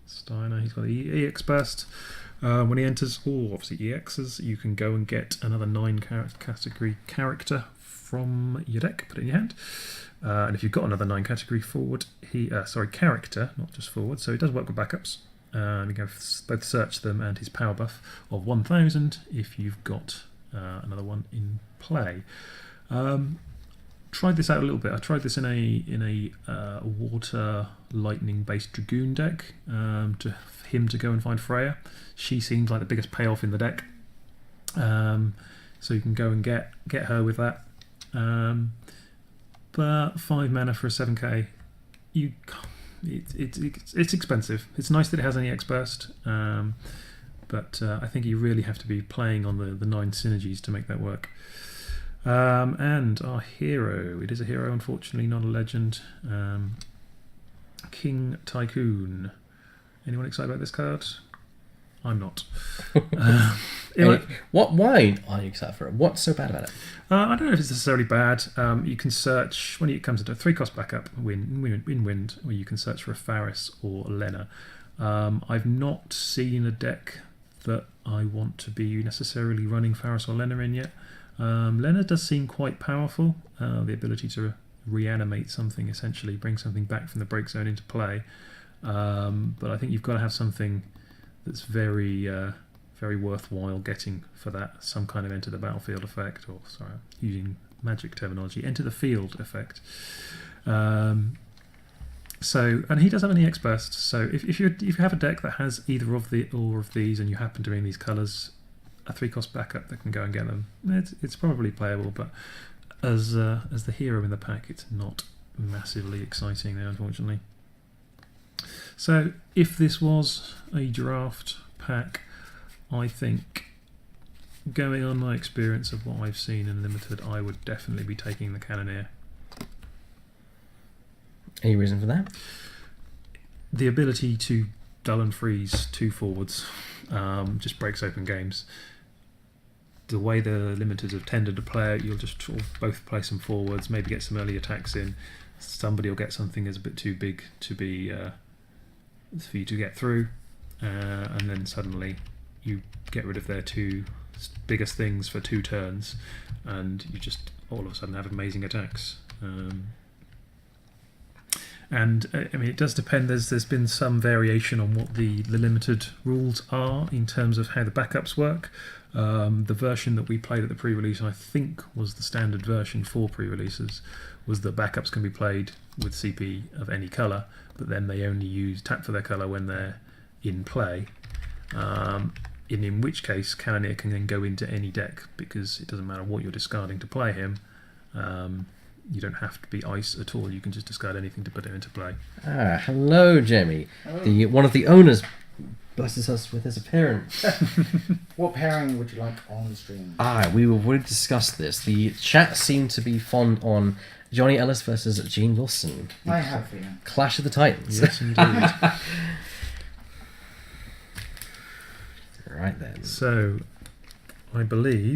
Steiner, he's got the EX Burst. When he enters all obviously EXs, you can go and get another 9 category character from your deck, put it in your hand. And if you've got another 9 category forward, character, not just forward, so it does work with backups. You can both search them and his power buff of 1000 if you've got another one in play. Tried this out a little bit. I tried this in a water lightning based dragoon deck to him to go and find Freya. She seemed like the biggest payoff in the deck, so you can go and get her with that. But 5 mana for a 7k, it's expensive. It's nice that it has an EX burst, but I think you really have to be playing on the 9 synergies to make that work. And our hero, it is a hero, unfortunately, not a legend. King Tycoon. Anyone excited about this card? I'm not. Why are you excited for it? What's so bad about it? I don't know if it's necessarily bad. You can search when it comes into a 3-cost backup in wind, where you can search for a Faris or a Lena. I've not seen a deck that I want to be necessarily running Faris or Lena in yet. Lena does seem quite powerful. The ability to reanimate something, essentially bring something back from the break zone into play. But I think you've got to have something that's very worthwhile getting for that. Some kind of enter the battlefield effect, or sorry, using Magic terminology, enter the field effect. So, and he does have an EX burst. So if you have a deck that has either of these, and you happen to be in these colours, a 3-cost backup that can go and get them, it's probably playable. But as the hero in the pack, it's not massively exciting there, unfortunately. So if this was a draft pack, I think, going on my experience of what I've seen in Limited, I would definitely be taking the Cannoneer. Any reason for that? The ability to dull and freeze 2 forwards just breaks open games. The way the Limiteds have tended to play it, you'll just both play some forwards, maybe get some early attacks in. Somebody will get something that's a bit too big to be for you to get through, and then suddenly you get rid of their 2 biggest things for 2 turns, and you just all of a sudden have amazing attacks. And I mean, it does depend. There's been some variation on what the limited rules are in terms of how the backups work. The version that we played at the pre-release, I think, was the standard version for pre-releases, was that backups can be played with CP of any colour, but then they only tap for their colour when they're in play. In which case, Cannoneer can then go into any deck, because it doesn't matter what you're discarding to play him. You don't have to be ice at all. You can just discard anything to put it into play. Hello, Jamie. One of the owners blesses us with his appearance. What pairing would you like on stream? We will already discuss this. The chat seemed to be fond on Johnny Ellis versus Gene Wilson. I have you. Clash of the Titans. Yes, indeed. Right then. So, I believe